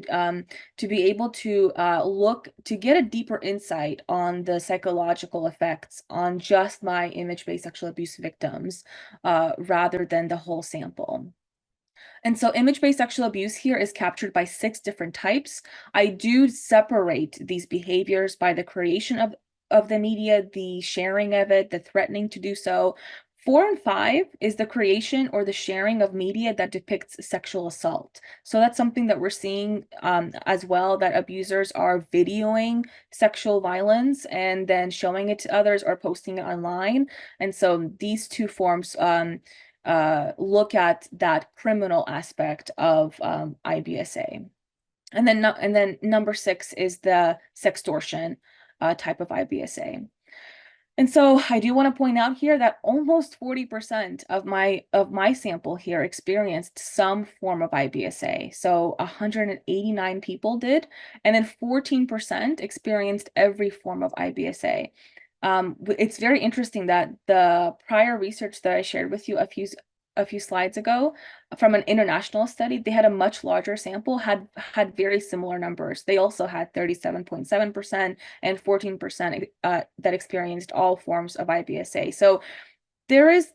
be able to look to get a deeper insight on the psychological effects on just my image-based sexual abuse victims rather than the whole sample. And so image-based sexual abuse here is captured by 6 different types. I do separate these behaviors by the creation of the media, the sharing of it, the threatening to do so. 4 and 5 is the creation or the sharing of media that depicts sexual assault. So that's something that we're seeing as well, that abusers are videoing sexual violence and then showing it to others or posting it online. And so these 2 forms look at that criminal aspect of IBSA. And then number 6 is the sextortion type of IBSA. And so I do want to point out here that almost 40% of my sample here experienced some form of IBSA. So 189 people did, and then 14% experienced every form of IBSA. It's very interesting that the prior research that I shared with you a few slides ago from an international study, they had a much larger sample, had very similar numbers. They also had 37.7% and 14% that experienced all forms of IBSA. So there is,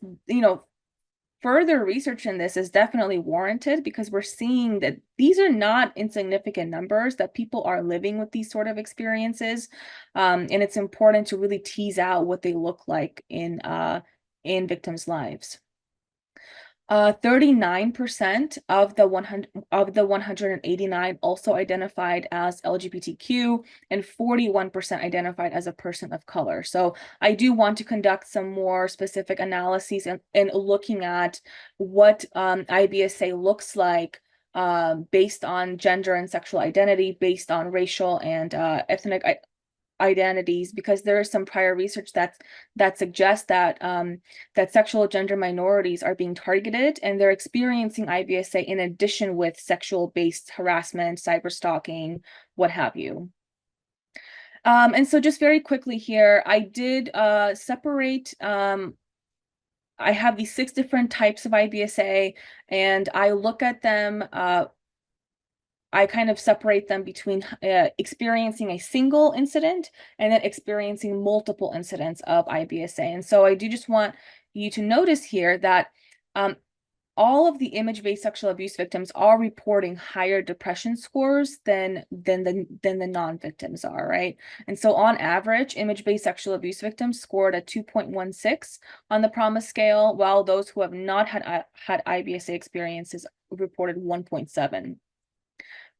further research in this is definitely warranted because we're seeing that these are not insignificant numbers, that people are living with these sort of experiences. And it's important to really tease out what they look like in victims' lives. 39% of the 189 also identified as LGBTQ, and 41% identified as a person of color. So I do want to conduct some more specific analyses and looking at what IBSA looks like based on gender and sexual identity, based on racial and ethnic identities, because there is some prior research that suggests that that sexual gender minorities are being targeted and they're experiencing IBSA in addition with sexual-based harassment, cyberstalking, what have you. And so just very quickly here, I did separate I have these 6 different types of IBSA, and I look at them I kind of separate them between experiencing a single incident and then experiencing multiple incidents of IBSA. And so I do just want you to notice here that all of the image-based sexual abuse victims are reporting higher depression scores than the non-victims are, right? And so on average, image-based sexual abuse victims scored a 2.16 on the PROMIS scale, while those who have not had IBSA experiences reported 1.7.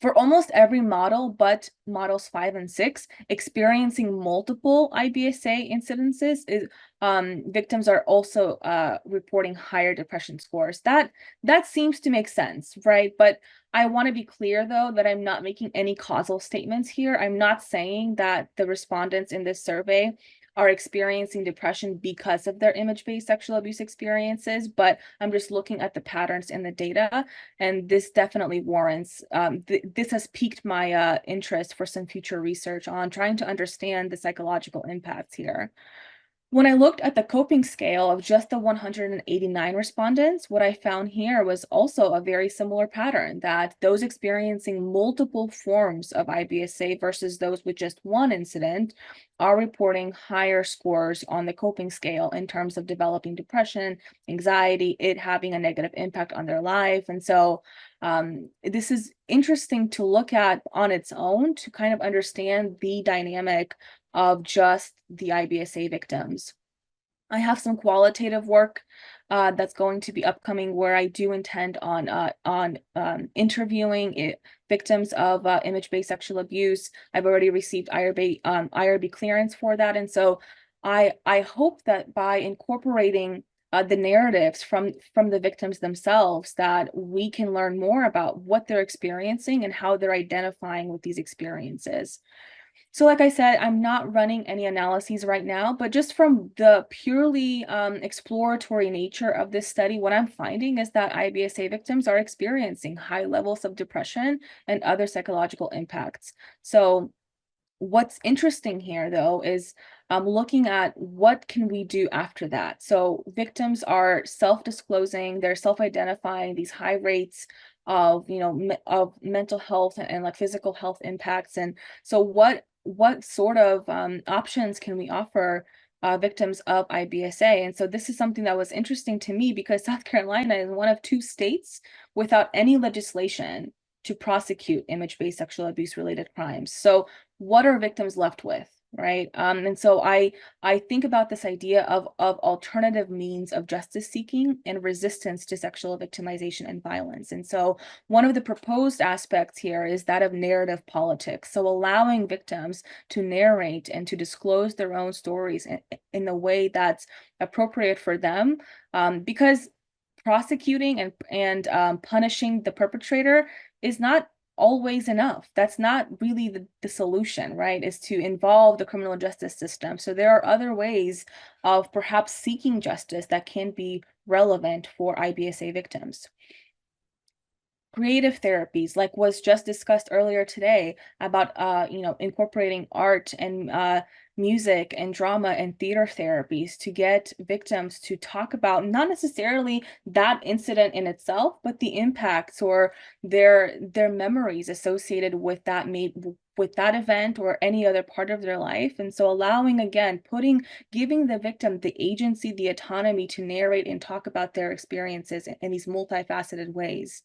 For almost every model, but models 5 and 6, experiencing multiple IBSA incidences, victims are also reporting higher depression scores. That seems to make sense, right? But I want to be clear, though, that I'm not making any causal statements here. I'm not saying that the respondents in this survey are experiencing depression because of their image-based sexual abuse experiences, but I'm just looking at the patterns in the data, and this definitely warrants, this has piqued my interest for some future research on trying to understand the psychological impacts here. When I looked at the coping scale of just the 189 respondents, what I found here was also a very similar pattern, that those experiencing multiple forms of IBSA versus those with just one incident are reporting higher scores on the coping scale in terms of developing depression, anxiety, it having a negative impact on their life. And so this is interesting to look at on its own to kind of understand the dynamic of just the IBSA victims. I have some qualitative work that's going to be upcoming where I do intend on interviewing victims of image-based sexual abuse. I've already received IRB clearance for that, and so I hope that by incorporating the narratives from the victims themselves, that we can learn more about what they're experiencing and how they're identifying with these experiences. So like I said, I'm not running any analyses right now, but just from the purely exploratory nature of this study, what I'm finding is that IBSA victims are experiencing high levels of depression and other psychological impacts. So what's interesting here, though, is looking at what can we do after that. So victims are self-disclosing, they're self-identifying these high rates of, of mental health and like physical health impacts. And so what sort of options can we offer victims of IBSA? And so this is something that was interesting to me because South Carolina is one of 2 states without any legislation to prosecute image-based sexual abuse related crimes. So what are victims left with, right? And so I think about this idea of alternative means of justice seeking and resistance to sexual victimization and violence. And so one of the proposed aspects here is that of narrative politics. So allowing victims to narrate and to disclose their own stories in the way that's appropriate for them, because prosecuting and punishing the perpetrator is not always enough. That's not really the solution, right? Is to involve the criminal justice system. So there are other ways of perhaps seeking justice that can be relevant for IBSA victims. Creative therapies, like was just discussed earlier today about incorporating art and music and drama and theater therapies to get victims to talk about not necessarily that incident in itself, but the impacts or their memories associated with that event or any other part of their life. And so allowing, again, giving the victim the agency, the autonomy to narrate and talk about their experiences in these multifaceted ways.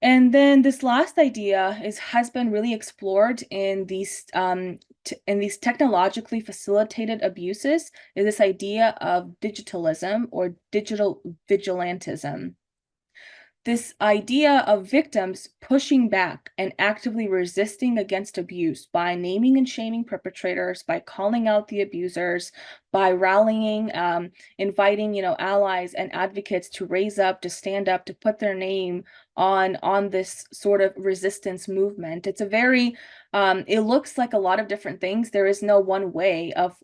And then this last idea has been really explored in these technologically facilitated abuses, is this idea of digitalism or digital vigilantism. This idea of victims pushing back and actively resisting against abuse by naming and shaming perpetrators, by calling out the abusers, by rallying, inviting, allies and advocates to raise up, to stand up, to put their name on this sort of resistance movement. It's a very, it looks like a lot of different things. There is no one way of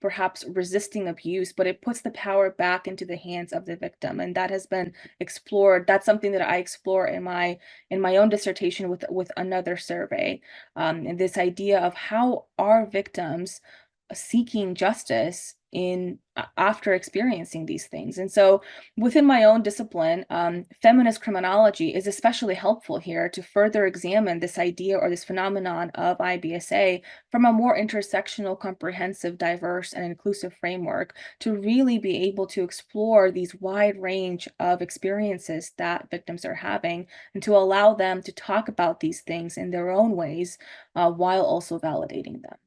perhaps resisting abuse, but it puts the power back into the hands of the victim. And that has been explored. That's something that I explore in my own dissertation with another survey. And this idea of how are victims seeking justice after experiencing these things. And so within my own discipline, feminist criminology is especially helpful here to further examine this idea or this phenomenon of IBSA from a more intersectional, comprehensive, diverse, and inclusive framework to really be able to explore these wide range of experiences that victims are having and to allow them to talk about these things in their own ways while also validating them.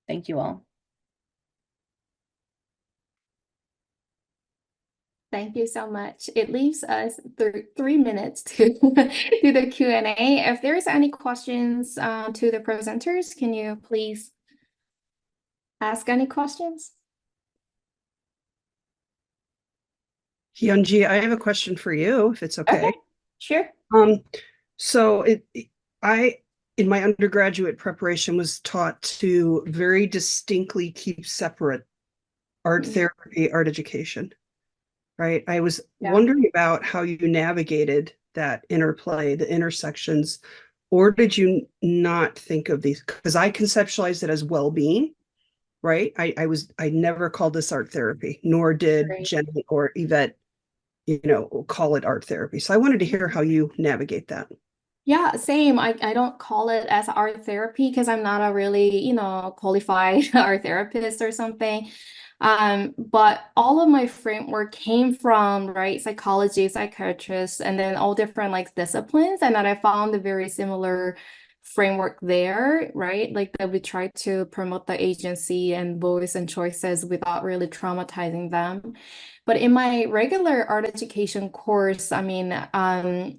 Thank you all. Thank you so much. It leaves us 3 minutes to do the Q&A. If there's any questions to the presenters, can you please ask any questions? Hyunji, I have a question for you, if it's okay. Sure. So I, in my undergraduate preparation, was taught to very distinctly keep separate art therapy, art education, right? I was wondering about how you navigated that interplay, the intersections, or did you not think of these? Because I conceptualized it as well-being, right? I never called this art therapy, nor did Jenny or Yvette, call it art therapy. So I wanted to hear how you navigate that. Yeah, same. I don't call it as art therapy because I'm not a really, qualified art therapist or something. But all of my framework came from, right, psychology, psychiatrists, and then all different like disciplines. And then I found a very similar framework there, right? Like that we try to promote the agency and voice and choices without really traumatizing them. But in my regular art education course, I mean,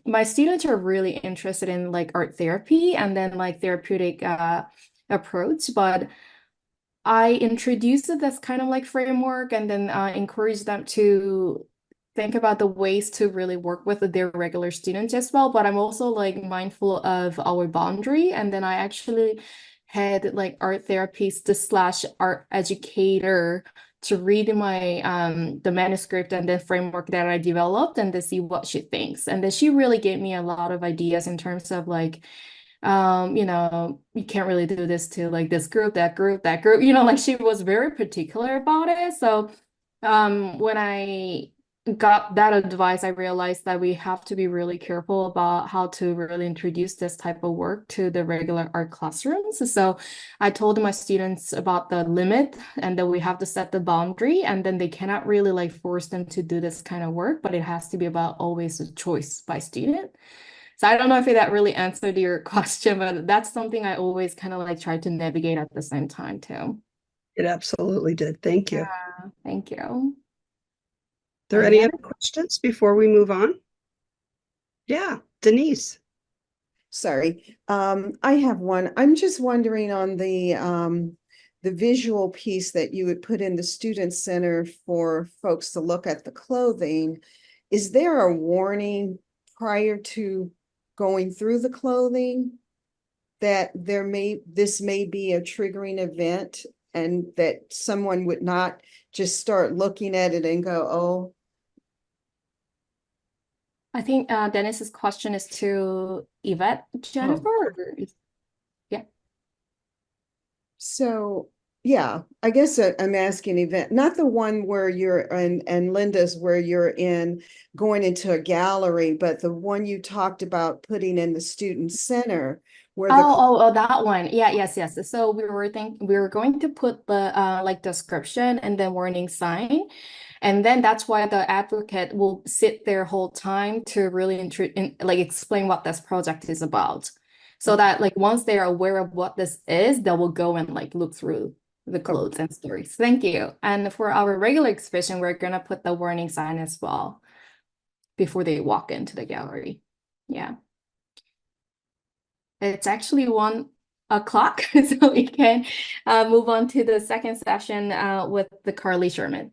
my students are really interested in like art therapy and then like therapeutic approach. But I introduced this kind of like framework and then encouraged them to think about the ways to really work with their regular students as well. But I'm also like mindful of our boundary. And then I actually had like art therapist / art educator to read my the manuscript and the framework that I developed and to see what she thinks. And then she really gave me a lot of ideas in terms of like you can't really do this to like this group, that group, like she was very particular about it. So when I got that advice, I realized that we have to be really careful about how to really introduce this type of work to the regular art classrooms. So I told my students about the limit and that we have to set the boundary, and then they cannot really like force them to do this kind of work, but it has to be about always a choice by student. So I don't know if that really answered your question, but that's something I always kind of like try to navigate at the same time too. It absolutely did. Thank you. Yeah, thank you. There any other questions before we move on? Yeah, Denise. Sorry, I have one. I'm just wondering on the visual piece that you would put in the student center for folks to look at the clothing. Is there a warning prior to going through the clothing that this may be a triggering event and that someone would not just start looking at it and go, oh? I think Dennis's question is to Yvette, Jennifer. Yeah. So, yeah, I guess I'm asking event, not the one where you're and Linda's where you're in going into a gallery, but the one you talked about putting in the student center where the Oh, that one. Yeah, yes. So we were going to put the like description and then warning sign. And then that's why the advocate will sit their whole time to really like explain what this project is about. So that like once they're aware of what this is, they will go and like look through the clothes and stories. Thank you. And for our regular exhibition, we're gonna put the warning sign as well before they walk into the gallery. Yeah. It's actually 1 o'clock, so we can move on to the second session with the Carly Sherman.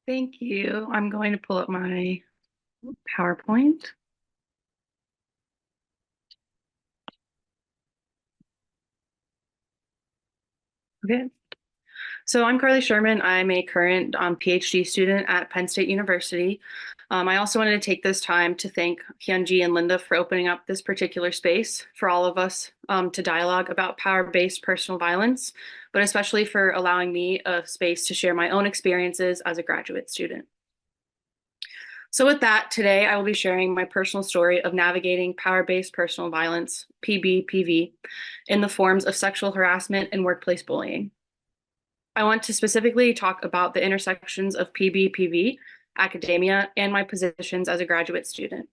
Thank you. I'm going to pull up my PowerPoint. Okay. So I'm Carly Sherman. I'm a current PhD student at Penn State University. I also wanted to take this time to thank Hyunji and Linda for opening up this particular space for all of us to dialogue about power-based personal violence, but especially for allowing me a space to share my own experiences as a graduate student. So with that, today I will be sharing my personal story of navigating power-based personal violence, PB/PV, in the forms of sexual harassment and workplace bullying. I want to specifically talk about the intersections of PB/PV, academia, and my positions as a graduate student.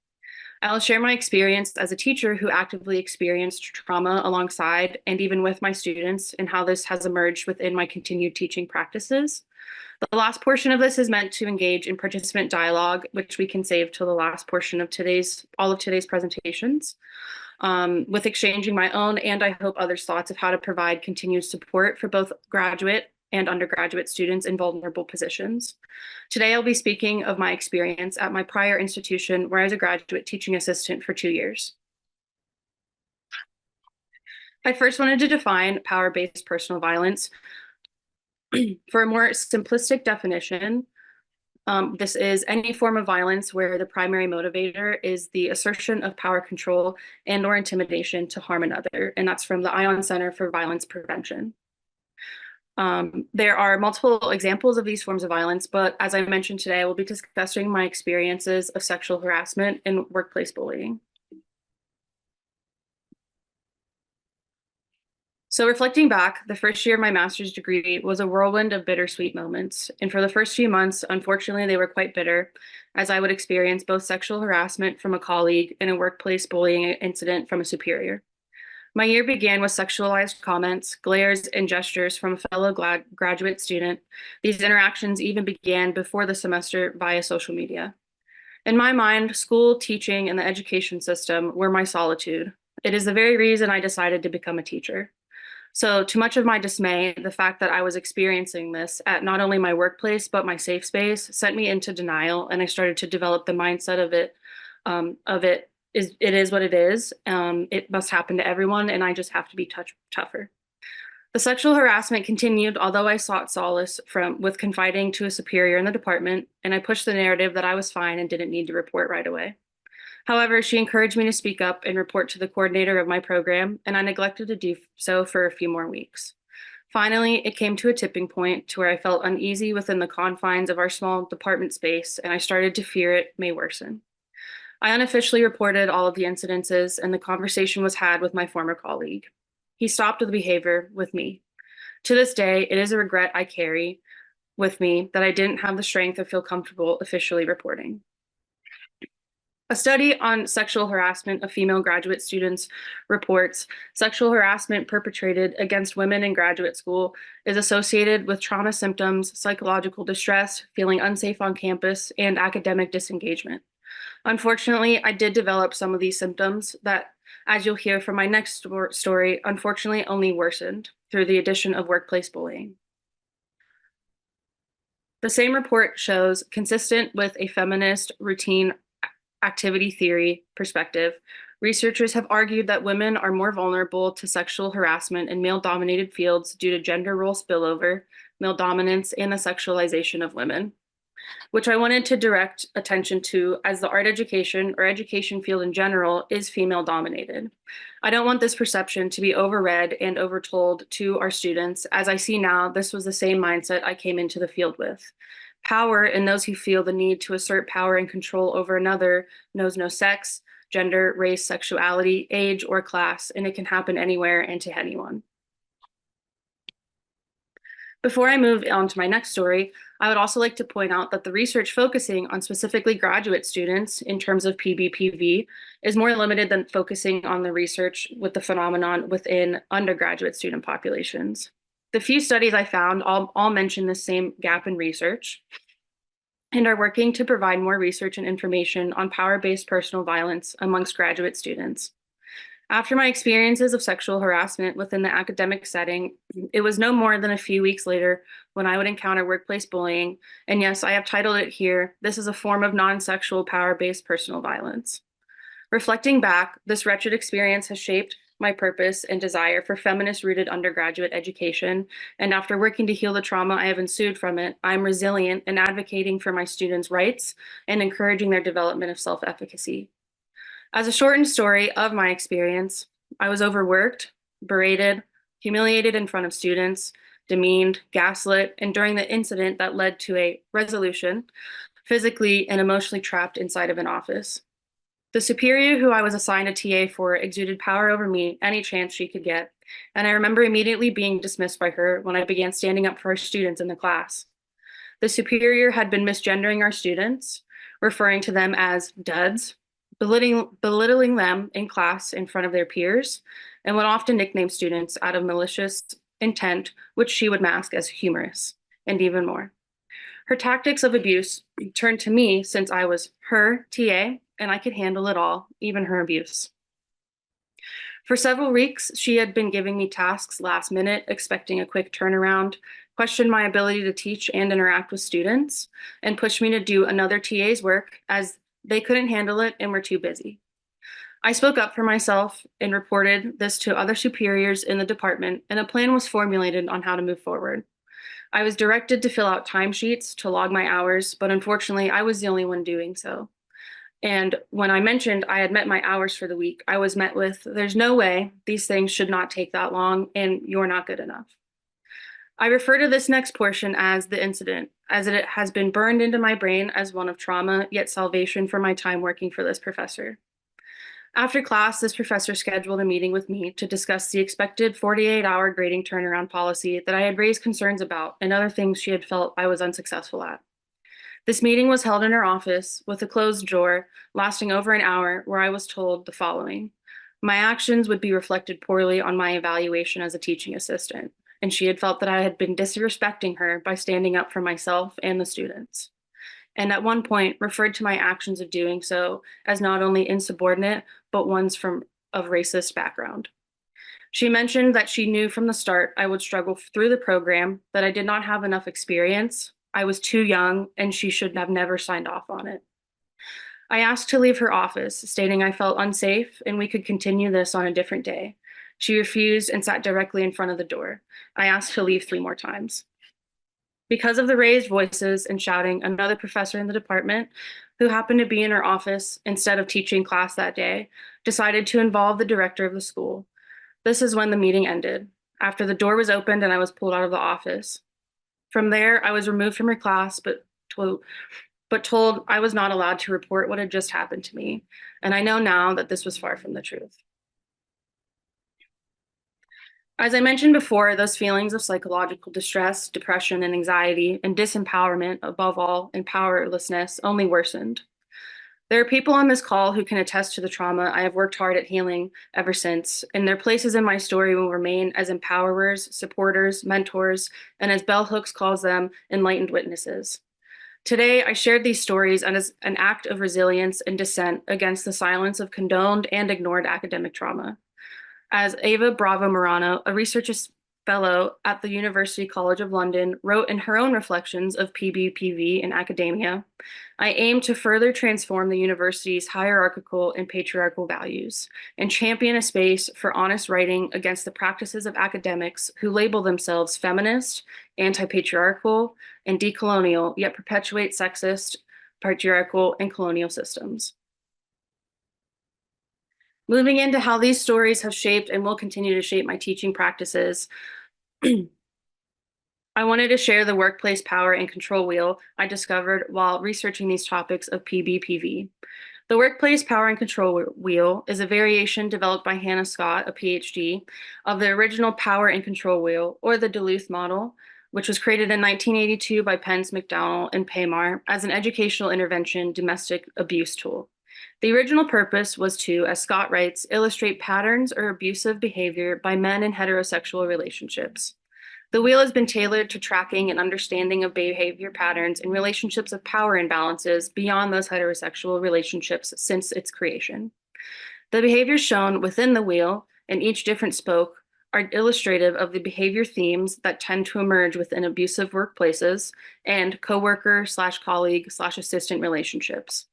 I'll share my experience as a teacher who actively experienced trauma alongside and even with my students and how this has emerged within my continued teaching practices. The last portion of this is meant to engage in participant dialogue, which we can save till the last portion of all of today's presentations, with exchanging my own and I hope others' thoughts of how to provide continued support for both graduate and undergraduate students in vulnerable positions. Today, I'll be speaking of my experience at my prior institution where I was a graduate teaching assistant for 2 years. I first wanted to define power-based personal violence. For a more simplistic definition, this is any form of violence where the primary motivator is the assertion of power control and or intimidation to harm another, and that's from the Ion Center for Violence Prevention. There are multiple examples of these forms of violence, but as I mentioned today, I will be discussing my experiences of sexual harassment and workplace bullying. So reflecting back, the first year of my master's degree was a whirlwind of bittersweet moments. And for the first few months, unfortunately, they were quite bitter, as I would experience both sexual harassment from a colleague and a workplace bullying incident from a superior. My year began with sexualized comments, glares, and gestures from a fellow graduate student. These interactions even began before the semester via social media. In my mind, school, teaching, and the education system were my solitude. It is the very reason I decided to become a teacher. So to much of my dismay, the fact that I was experiencing this at not only my workplace, but my safe space sent me into denial, and I started to develop the mindset of it is what it is. It must happen to everyone, and I just have to be tougher. The sexual harassment continued, although I sought solace with confiding to a superior in the department, and I pushed the narrative that I was fine and didn't need to report right away. However, she encouraged me to speak up and report to the coordinator of my program, and I neglected to do so for a few more weeks. Finally, it came to a tipping point to where I felt uneasy within the confines of our small department space, and I started to fear it may worsen. I unofficially reported all of the incidences, and the conversation was had with my former colleague. He stopped the behavior with me. To this day, it is a regret I carry with me that I didn't have the strength or feel comfortable officially reporting. A study on sexual harassment of female graduate students reports sexual harassment perpetrated against women in graduate school is associated with trauma symptoms, psychological distress, feeling unsafe on campus, and academic disengagement. Unfortunately, I did develop some of these symptoms that, as you'll hear from my next story, unfortunately only worsened through the addition of workplace bullying. The same report shows, consistent with a feminist routine activity theory perspective, researchers have argued that women are more vulnerable to sexual harassment in male-dominated fields due to gender role spillover, male dominance, and the sexualization of women. which I wanted to direct attention to, as the art education or education field in general is female dominated. I don't want this perception to be overread and overtold to our students. As I see now, this was the same mindset I came into the field with. Power in those who feel the need to assert power and control over another knows no sex, gender, race, sexuality, age, or class, and it can happen anywhere and to anyone. Before I move on to my next story, I would also like to point out that the research focusing on specifically graduate students in terms of PBPV is more limited than focusing on the research with the phenomenon within undergraduate student populations. The few studies I found all mention the same gap in research and are working to provide more research and information on power-based personal violence amongst graduate students. After my experiences of sexual harassment within the academic setting, it was no more than a few weeks later when I would encounter workplace bullying. And yes, I have titled it here, this is a form of non-sexual power-based personal violence. Reflecting back, this wretched experience has shaped my purpose and desire for feminist-rooted undergraduate education. And after working to heal the trauma I have ensued from it, I'm resilient in advocating for my students' rights and encouraging their development of self-efficacy. As a shortened story of my experience, I was overworked, berated, humiliated in front of students, demeaned, gaslit, and during the incident that led to a resolution, physically and emotionally trapped inside of an office. The superior who I was assigned a TA for exuded power over me any chance she could get, and I remember immediately being dismissed by her when I began standing up for our students in the class. The superior had been misgendering our students, referring to them as duds, belittling them in class in front of their peers, and would often nickname students out of malicious intent, which she would mask as humorous, and even more. Her tactics of abuse turned to me since I was her TA, and I could handle it all, even her abuse. For several weeks, she had been giving me tasks last minute, expecting a quick turnaround, questioned my ability to teach and interact with students, and pushed me to do another TA's work as they couldn't handle it and were too busy. I spoke up for myself and reported this to other superiors in the department, and a plan was formulated on how to move forward. I was directed to fill out timesheets to log my hours, but unfortunately, I was the only one doing so. And when I mentioned I had met my hours for the week, I was met with, there's no way, these things should not take that long, and you're not good enough. I refer to this next portion as the incident, as it has been burned into my brain as one of trauma, yet salvation for my time working for this professor. After class, this professor scheduled a meeting with me to discuss the expected 48-hour grading turnaround policy that I had raised concerns about and other things she had felt I was unsuccessful at. This meeting was held in her office with a closed door, lasting over an hour, where I was told the following: my actions would be reflected poorly on my evaluation as a teaching assistant, and she had felt that I had been disrespecting her by standing up for myself and the students. And at one point referred to my actions of doing so as not only insubordinate, but ones of racist background. She mentioned that she knew from the start I would struggle through the program, that I did not have enough experience, I was too young, and she should have never signed off on it. I asked to leave her office, stating I felt unsafe and we could continue this on a different day. She refused and sat directly in front of the door. I asked to leave 3 more times. Because of the raised voices and shouting, another professor in the department, who happened to be in her office instead of teaching class that day, decided to involve the director of the school. This is when the meeting ended, after the door was opened and I was pulled out of the office. From there, I was removed from her class, but told I was not allowed to report what had just happened to me. And I know now that this was far from the truth. As I mentioned before, those feelings of psychological distress, depression, and anxiety, and disempowerment, above all, and powerlessness, only worsened. There are people on this call who can attest to the trauma I have worked hard at healing ever since, and their places in my story will remain as empowerers, supporters, mentors, and as Bell Hooks calls them, enlightened witnesses. Today, I shared these stories as an act of resilience and dissent against the silence of condoned and ignored academic trauma. As Ava Bravo Morano, a research fellow at the University College of London, wrote in her own reflections of PBPV in academia, I aim to further transform the university's hierarchical and patriarchal values and champion a space for honest writing against the practices of academics who label themselves feminist, anti-patriarchal, and decolonial, yet perpetuate sexist, patriarchal, and colonial systems. Moving into how these stories have shaped and will continue to shape my teaching practices, I wanted to share the workplace power and control wheel I discovered while researching these topics of PBPV. The workplace power and control wheel is a variation developed by Hannah Scott, a PhD, of the original power and control wheel, or the Duluth model, which was created in 1982 by Pence, McDowell, and Paymar as an educational intervention domestic abuse tool. The original purpose was to, as Scott writes, illustrate patterns or abusive behavior by men in heterosexual relationships. The wheel has been tailored to tracking and understanding of behavior patterns and relationships of power imbalances beyond those heterosexual relationships since its creation. The behaviors shown within the wheel and each different spoke are illustrative of the behavior themes that tend to emerge within abusive workplaces and coworker/colleague/assistant relationships.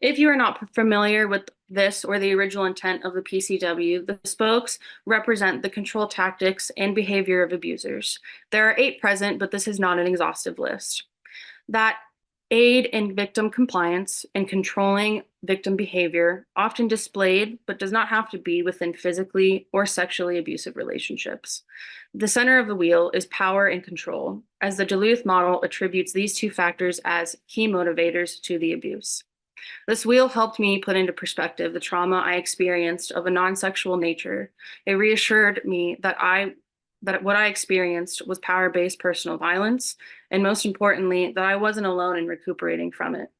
If you are not familiar with this or the original intent of the PCW, the spokes represent the control tactics and behavior of abusers. There are 8 present, but this is not an exhaustive list. That aid in victim compliance and controlling victim behavior, often displayed, but does not have to be within physically or sexually abusive relationships. The center of the wheel is power and control, as the Duluth model attributes these 2 factors as key motivators to the abuse. This wheel helped me put into perspective the trauma I experienced of a non-sexual nature. It reassured me that what I experienced was power-based personal violence, and most importantly, that I wasn't alone in recuperating from it.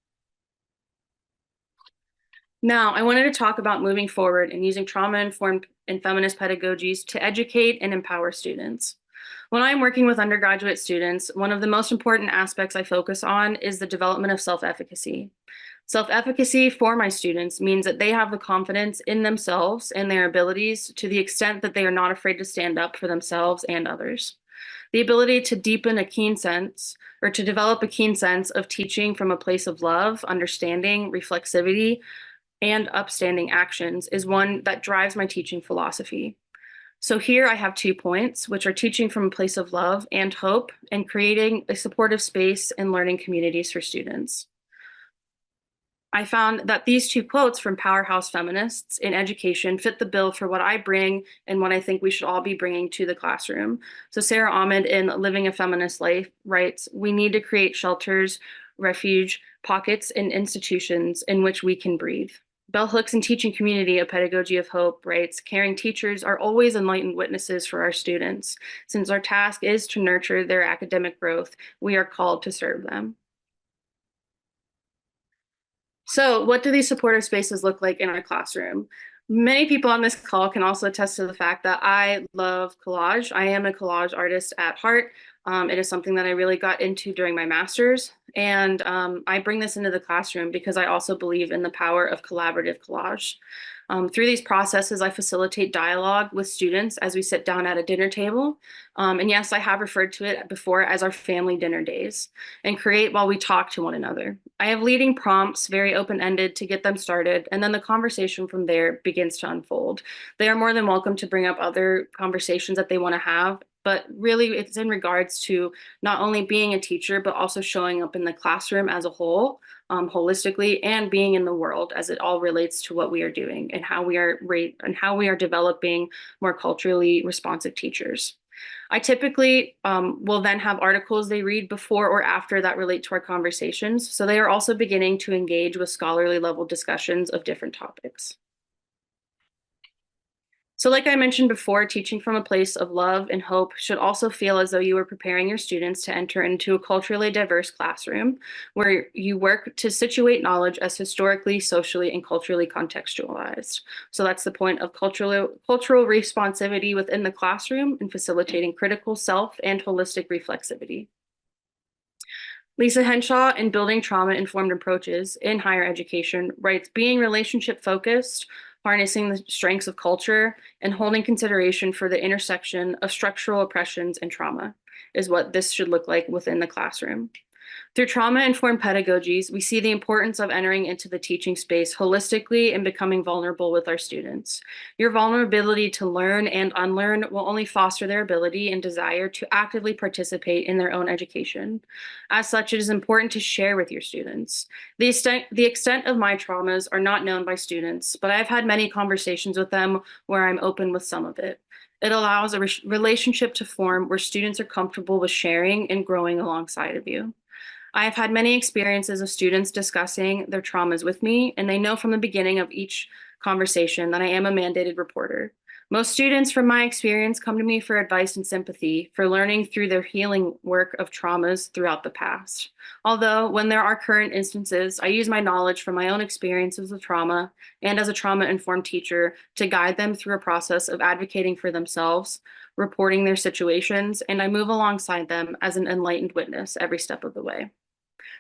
Now, I wanted to talk about moving forward and using trauma-informed and feminist pedagogies to educate and empower students. When I'm working with undergraduate students, one of the most important aspects I focus on is the development of self-efficacy. Self-efficacy for my students means that they have the confidence in themselves and their abilities to the extent that they are not afraid to stand up for themselves and others. The ability to deepen a keen sense or to develop a keen sense of teaching from a place of love, understanding, reflexivity, and upstanding actions is one that drives my teaching philosophy. So here I have 2 points, which are teaching from a place of love and hope and creating a supportive space and learning communities for students. I found that these 2 quotes from powerhouse feminists in education fit the bill for what I bring and what I think we should all be bringing to the classroom. So Sarah Ahmed in Living a Feminist Life writes, we need to create shelters, refuge, pockets, and institutions in which we can breathe. Bell Hooks in Teaching Community, A Pedagogy of Hope writes, caring teachers are always enlightened witnesses for our students. Since our task is to nurture their academic growth, we are called to serve them. So what do these supportive spaces look like in our classroom? Many people on this call can also attest to the fact that I love collage. I am a collage artist at heart. It is something that I really got into during my master's. And I bring this into the classroom because I also believe in the power of collaborative collage. Through these processes, I facilitate dialogue with students as we sit down at a dinner table. And yes, I have referred to it before as our family dinner days, and create while we talk to one another. I have leading prompts, very open-ended to get them started, and then the conversation from there begins to unfold. They are more than welcome to bring up other conversations that they want to have, but really it's in regards to not only being a teacher, but also showing up in the classroom as a whole, holistically, and being in the world as it all relates to what we are doing and how we are developing more culturally responsive teachers. I typically will then have articles they read before or after that relate to our conversations. So they are also beginning to engage with scholarly level discussions of different topics. So like I mentioned before, teaching from a place of love and hope should also feel as though you are preparing your students to enter into a culturally diverse classroom where you work to situate knowledge as historically, socially, and culturally contextualized. So that's the point of cultural responsivity within the classroom and facilitating critical self and holistic reflexivity. Lisa Henshaw in Building Trauma-Informed Approaches in Higher Education writes, being relationship-focused, harnessing the strengths of culture, and holding consideration for the intersection of structural oppressions and trauma is what this should look like within the classroom. Through trauma-informed pedagogies, we see the importance of entering into the teaching space holistically and becoming vulnerable with our students. Your vulnerability to learn and unlearn will only foster their ability and desire to actively participate in their own education. As such, it is important to share with your students. The extent of my traumas are not known by students, but I've had many conversations with them where I'm open with some of it. It allows a relationship to form where students are comfortable with sharing and growing alongside of you. I have had many experiences of students discussing their traumas with me, and they know from the beginning of each conversation that I am a mandated reporter. Most students, from my experience, come to me for advice and sympathy, for learning through their healing work of traumas throughout the past. Although, when there are current instances, I use my knowledge from my own experiences of trauma and as a trauma-informed teacher to guide them through a process of advocating for themselves, reporting their situations, and I move alongside them as an enlightened witness every step of the way.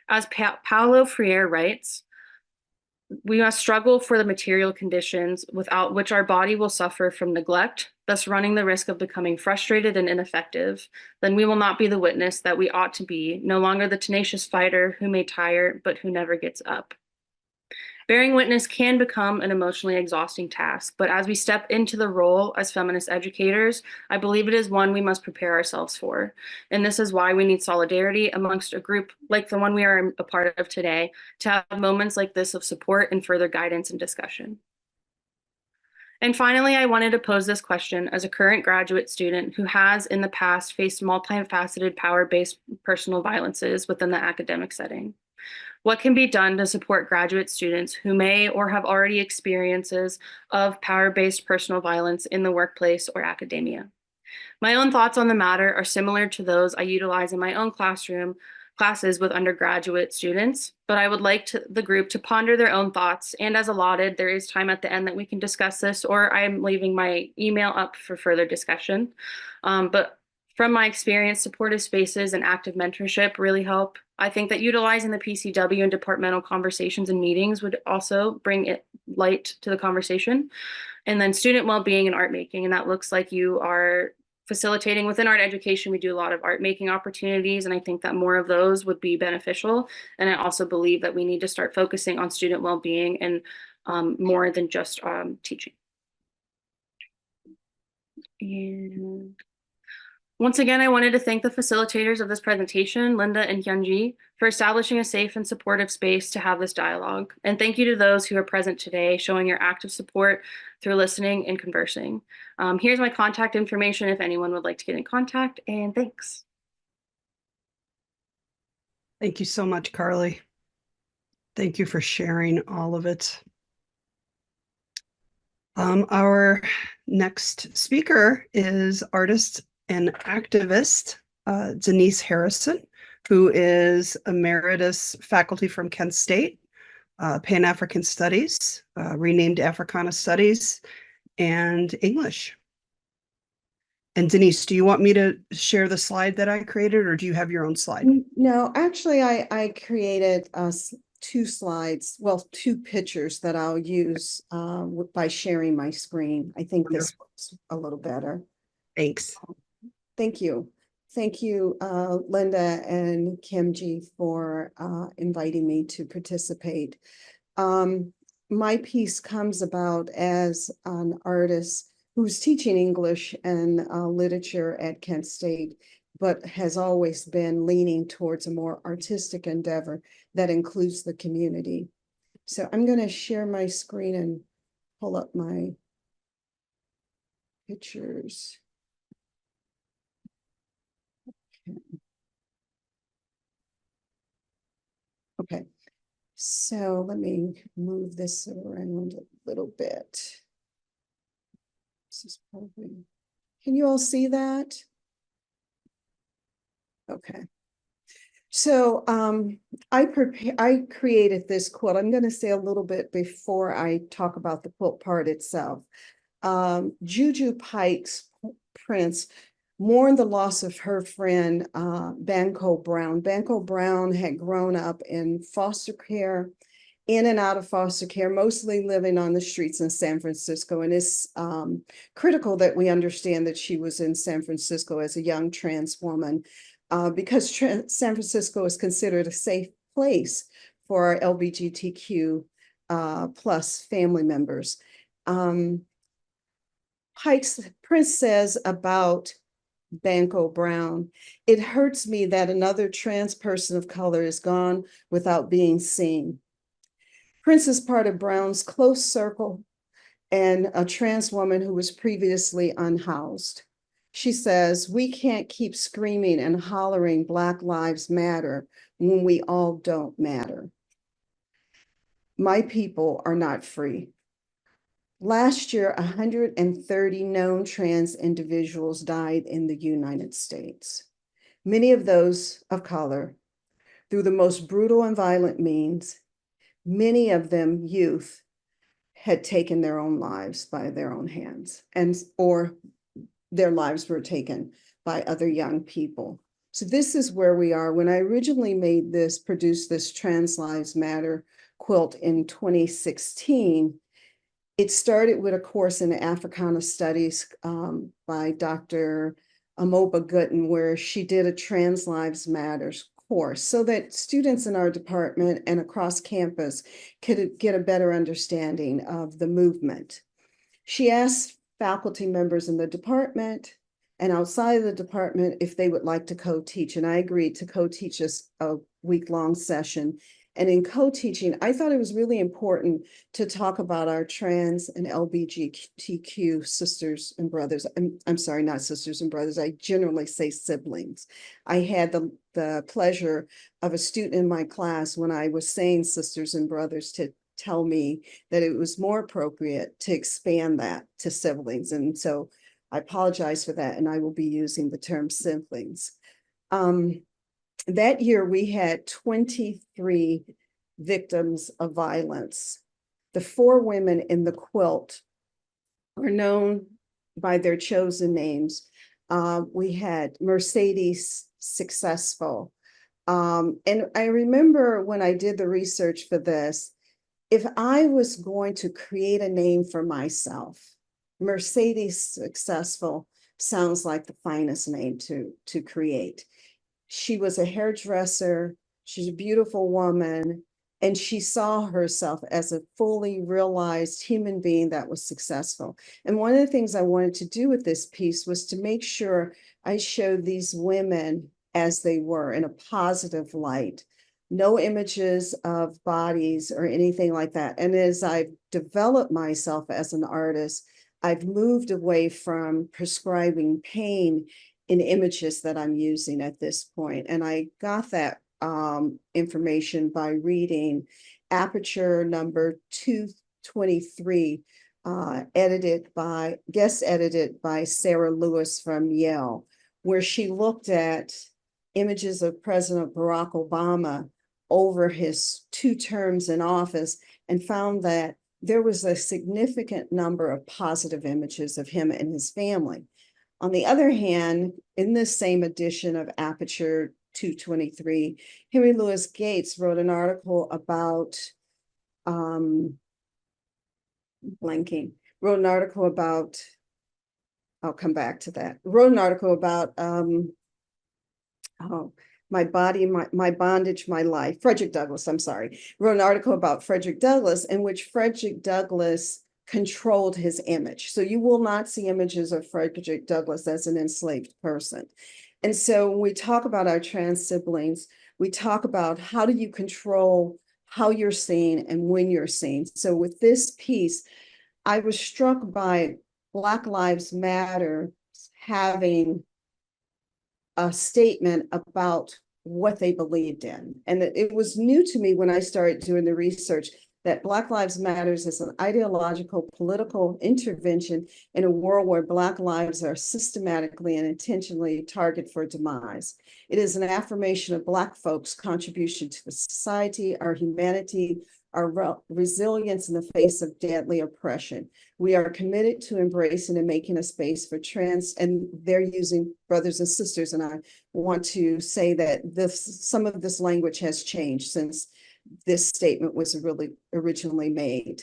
As Paulo Freire writes, we must struggle for the material conditions without which our body will suffer from neglect, thus running the risk of becoming frustrated and ineffective. Then we will not be the witness that we ought to be, no longer the tenacious fighter who may tire, but who never gets up. Bearing witness can become an emotionally exhausting task, but as we step into the role as feminist educators, I believe it is one we must prepare ourselves for. And this is why we need solidarity amongst a group like the one we are a part of today, to have moments like this of support and further guidance and discussion. And finally, I wanted to pose this question as a current graduate student who has in the past faced multifaceted power-based personal violences within the academic setting. What can be done to support graduate students who may or have already experiences of power-based personal violence in the workplace or academia? My own thoughts on the matter are similar to those I utilize in my own classes with undergraduate students, but I would like the group to ponder their own thoughts, and as allotted, there is time at the end that we can discuss this, or I am leaving my email up for further discussion. But from my experience, supportive spaces and active mentorship really help. I think that utilizing the PCW and departmental conversations and meetings would also bring light to the conversation. And then student well-being and art making, and that looks like you are facilitating within art education. We do a lot of art making opportunities, and I think that more of those would be beneficial. And I also believe that we need to start focusing on student well-being and more than just teaching. And once again, I wanted to thank the facilitators of this presentation, Linda and Hyunji, for establishing a safe and supportive space to have this dialogue. And thank you to those who are present today, showing your active support through listening and conversing. Here's my contact information if anyone would like to get in contact, and thanks. Thank you so much, Carly. Thank you for sharing all of it. Our next speaker is artist and activist Denise Harrison, who is emeritus faculty from Kent State, Pan-African Studies, renamed Africana Studies, and English. And Denise, do you want me to share the slide that I created, or do you have your own slide? No, actually, I created two slides, well, two pictures that I'll use by sharing my screen. I think this works a little better. Thanks. Thank you. Thank you, Linda and Kimji, for inviting me to participate. My piece comes about as an artist who's teaching English and literature at Kent State, but has always been leaning towards a more artistic endeavor that includes the community. So I'm going to share my screen and pull up my pictures. Okay, so let me move this around a little bit. This is probably, can you all see that? Okay. So I created this quilt. I'm going to say a little bit before I talk about the quilt part itself. Juju Pike's Prince mourned the loss of her friend Banco Brown. Banco Brown had grown up in foster care in and out of foster care, mostly living on the streets in San Francisco. And it's critical that we understand that she was in San Francisco as a young trans woman, because San Francisco is considered a safe place for our LGBTQ plus family members. Prince says about Banco Brown, "It hurts me that another trans person of color is gone without being seen." Prince is part of Brown's close circle and a trans woman who was previously unhoused. She says, "We can't keep screaming and hollering Black Lives Matter when we all don't matter. My people are not free." Last year, 130 known trans individuals died in the United States, many of those of color, through the most brutal and violent means. Many of them youth had taken their own lives by their own hands, or their lives were taken by other young people. So this is where we are. When I originally produced this Trans Lives Matter quilt in 2016, it started with a course in Africana Studies by Dr. Amoba Gooden, where she did a Trans Lives Matters course so that students in our department and across campus could get a better understanding of the movement. She asked faculty members in the department and outside of the department if they would like to co-teach, and I agreed to co-teach a week-long session. And in co-teaching, I thought it was really important to talk about our trans and LGBTQ sisters and brothers. I'm sorry, not sisters and brothers. I generally say siblings. I had the pleasure of a student in my class when I was saying sisters and brothers to tell me that it was more appropriate to expand that to siblings. And so I apologize for that, and I will be using the term siblings. That year, we had 23 victims of violence. The 4 women in the quilt are known by their chosen names. We had Mercedes Successful. And I remember when I did the research for this, if I was going to create a name for myself, Mercedes Successful sounds like the finest name to create. She was a hairdresser, she's a beautiful woman, and she saw herself as a fully realized human being that was successful. And one of the things I wanted to do with this piece was to make sure I showed these women as they were in a positive light. No images of bodies or anything like that. And as I've developed myself as an artist, I've moved away from prescribing pain in images that I'm using at this point. And I got that information by reading Aperture number 223, guest edited by Sarah Lewis from Yale, where she looked at images of President Barack Obama over his 2 terms in office and found that there was a significant number of positive images of him and his family. On the other hand, in this same edition of Aperture 223, Henry Louis Gates wrote an article about, I'll come back to that. Wrote an article about, my body, my bondage, my life. Frederick Douglass, I'm sorry. Wrote an article about Frederick Douglass in which Frederick Douglass controlled his image. So you will not see images of Frederick Douglass as an enslaved person. And so when we talk about our trans siblings, we talk about how do you control how you're seen and when you're seen. So with this piece, I was struck by Black Lives Matter having a statement about what they believed in. And it was new to me when I started doing the research that Black Lives Matters is an ideological political intervention in a world where Black lives are systematically and intentionally targeted for demise. It is an affirmation of Black folks' contribution to the society, our humanity, our resilience in the face of deadly oppression. We are committed to embracing and making a space for trans, and they're using brothers and sisters. And I want to say that some of this language has changed since this statement was really originally made.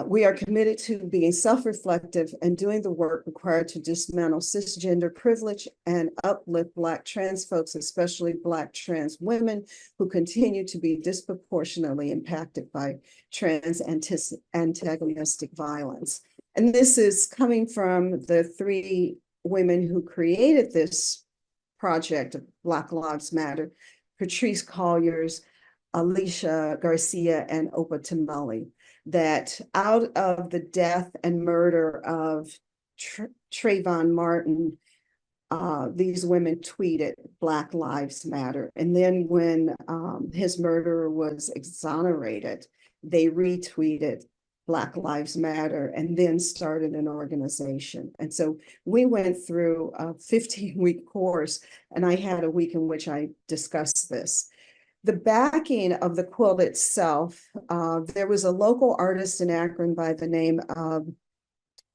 We are committed to being self-reflective and doing the work required to dismantle cisgender privilege and uplift Black trans folks, especially Black trans women who continue to be disproportionately impacted by trans antagonistic violence. And this is coming from the three women who created this project of Black Lives Matter: Patrice Colliers, Alicia Garcia, and Hoeptner-Poling. That out of the death and murder of Trayvon Martin, these women tweeted Black Lives Matter. And then when his murderer was exonerated, they retweeted Black Lives Matter and then started an organization. And so we went through a 15-week course, and I had a week in which I discussed this. The backing of the quilt itself, there was a local artist in Akron by the name of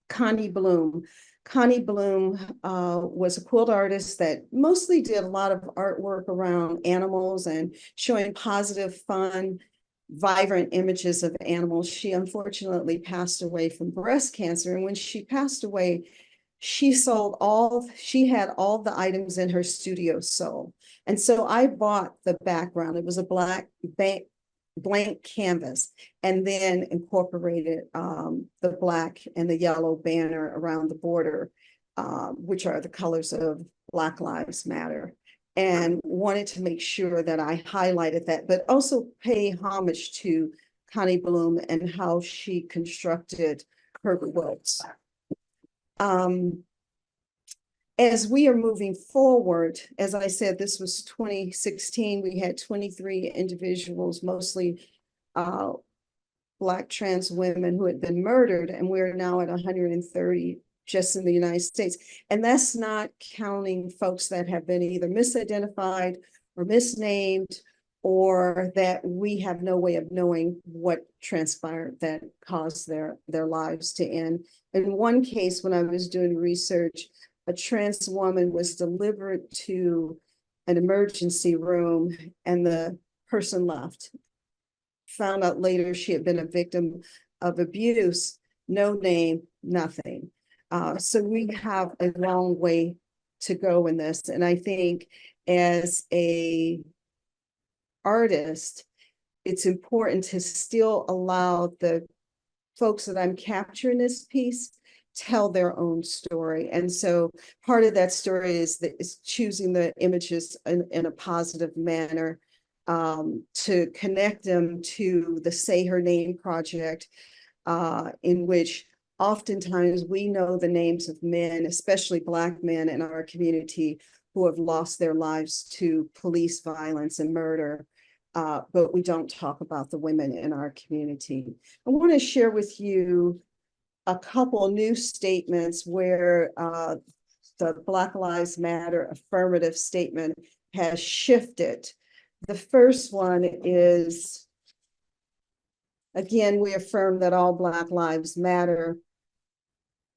Connie Bloom. Connie Bloom was a quilt artist that mostly did a lot of artwork around animals and showing positive, fun, vibrant images of animals. She unfortunately passed away from breast cancer. And when she passed away, she had all the items in her studio sold. And so I bought the background. It was a blank canvas, and then incorporated the black and the yellow banner around the border, which are the colors of Black Lives Matter, and wanted to make sure that I highlighted that, but also pay homage to Connie Bloom and how she constructed her quilts. As we are moving forward, as I said, this was 2016, we had 23 individuals, mostly Black trans women who had been murdered, and we're now at 130 just in the United States. And that's not counting folks that have been either misidentified or misnamed, or that we have no way of knowing what transpired that caused their lives to end. In one case, when I was doing research, a trans woman was delivered to an emergency room and the person left. Found out later she had been a victim of abuse, no name, nothing. So we have a long way to go in this. And I think as a artist, it's important to still allow the folks that I'm capturing this piece tell their own story. And so part of that story is choosing the images in a positive manner, to connect them to the Say Her Name project, in which oftentimes we know the names of men, especially Black men in our community, who have lost their lives to police violence and murder, but we don't talk about the women in our community. I want to share with you a couple new statements where the Black Lives Matter affirmative statement has shifted. The first one is, again, we affirm that all Black lives matter.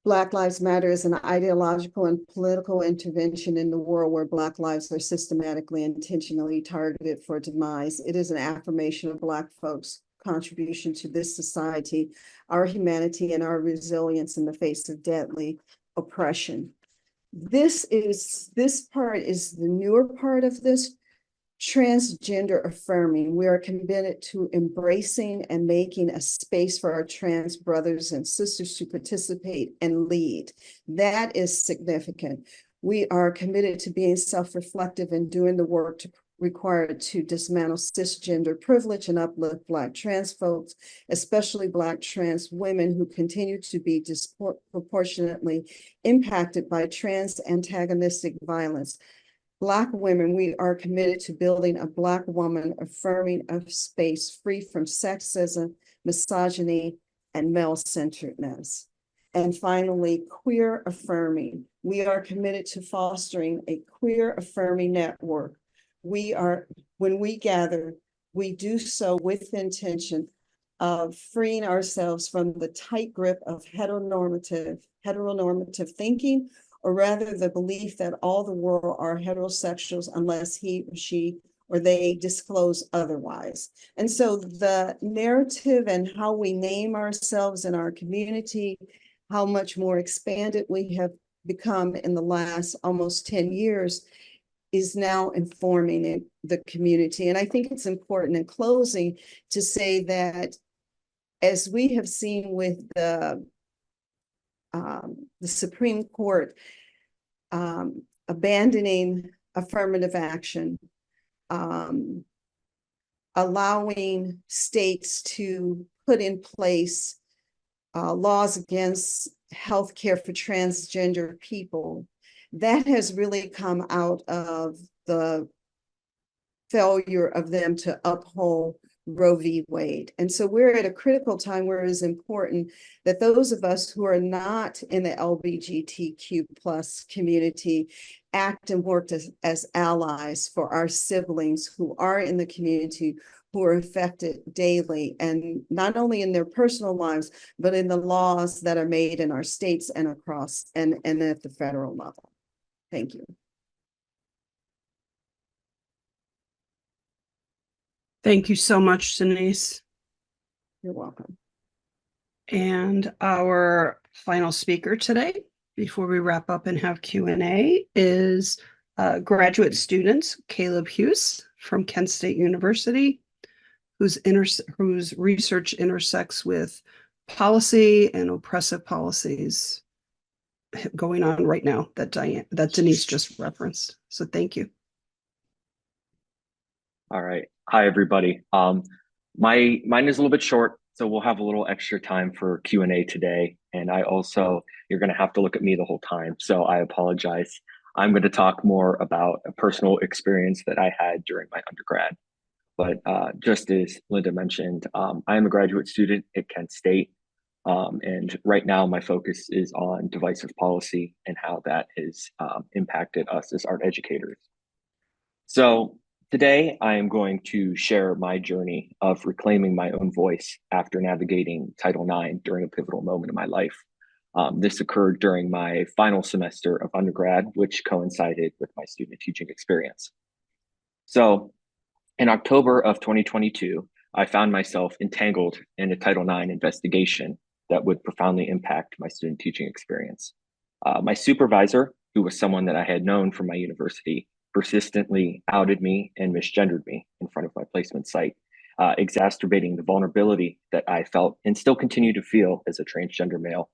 Black Lives Matter is an ideological and political intervention in the world where Black lives are systematically and intentionally targeted for demise. It is an affirmation of Black folks' contribution to this society, our humanity, and our resilience in the face of deadly oppression. This part is the newer part of this. Transgender affirming. We are committed to embracing and making a space for our trans brothers and sisters to participate and lead. That is significant. We are committed to being self-reflective and doing the work required to dismantle cisgender privilege and uplift Black trans folks, especially Black trans women who continue to be disproportionately impacted by trans antagonistic violence. Black women, we are committed to building a Black woman affirming of space free from sexism, misogyny, and male-centeredness. And finally, queer affirming. We are committed to fostering a queer affirming network. When we gather, we do so with the intention of freeing ourselves from the tight grip of heteronormative thinking, or rather the belief that all the world are heterosexuals unless he or she or they disclose otherwise. And so the narrative and how we name ourselves in our community, how much more expanded we have become in the last almost 10 years, is now informing the community. And I think it's important in closing to say that, as we have seen with the Supreme Court abandoning affirmative action, allowing states to put in place laws against healthcare for transgender people, that has really come out of the failure of them to uphold Roe v. Wade. And so we're at a critical time where it is important that those of us who are not in the LGBTQ plus community act and work as allies for our siblings who are in the community, who are affected daily, and not only in their personal lives, but in the laws that are made in our states and across and at the federal level. Thank you. Thank you so much, Denise. You're welcome. And our final speaker today, before we wrap up and have Q&A, is graduate student Caleb Hughes from Kent State University, whose research intersects with policy and oppressive policies going on right now that Denise just referenced. So thank you. All right. Hi, everybody. Mine is a little bit short, so we'll have a little extra time for Q&A today. And you're going to have to look at me the whole time, so I apologize. I'm going to talk more about a personal experience that I had during my undergrad. But just as Linda mentioned, I am a graduate student at Kent State. And right now my focus is on divisive policy and how that has impacted us as art educators. So today I am going to share my journey of reclaiming my own voice after navigating Title IX during a pivotal moment in my life. This occurred during my final semester of undergrad, which coincided with my student teaching experience. So in October of 2022, I found myself entangled in a Title IX investigation that would profoundly impact my student teaching experience. My supervisor, who was someone that I had known from my university, persistently outed me and misgendered me in front of my placement site, exacerbating the vulnerability that I felt and still continue to feel as a transgender male.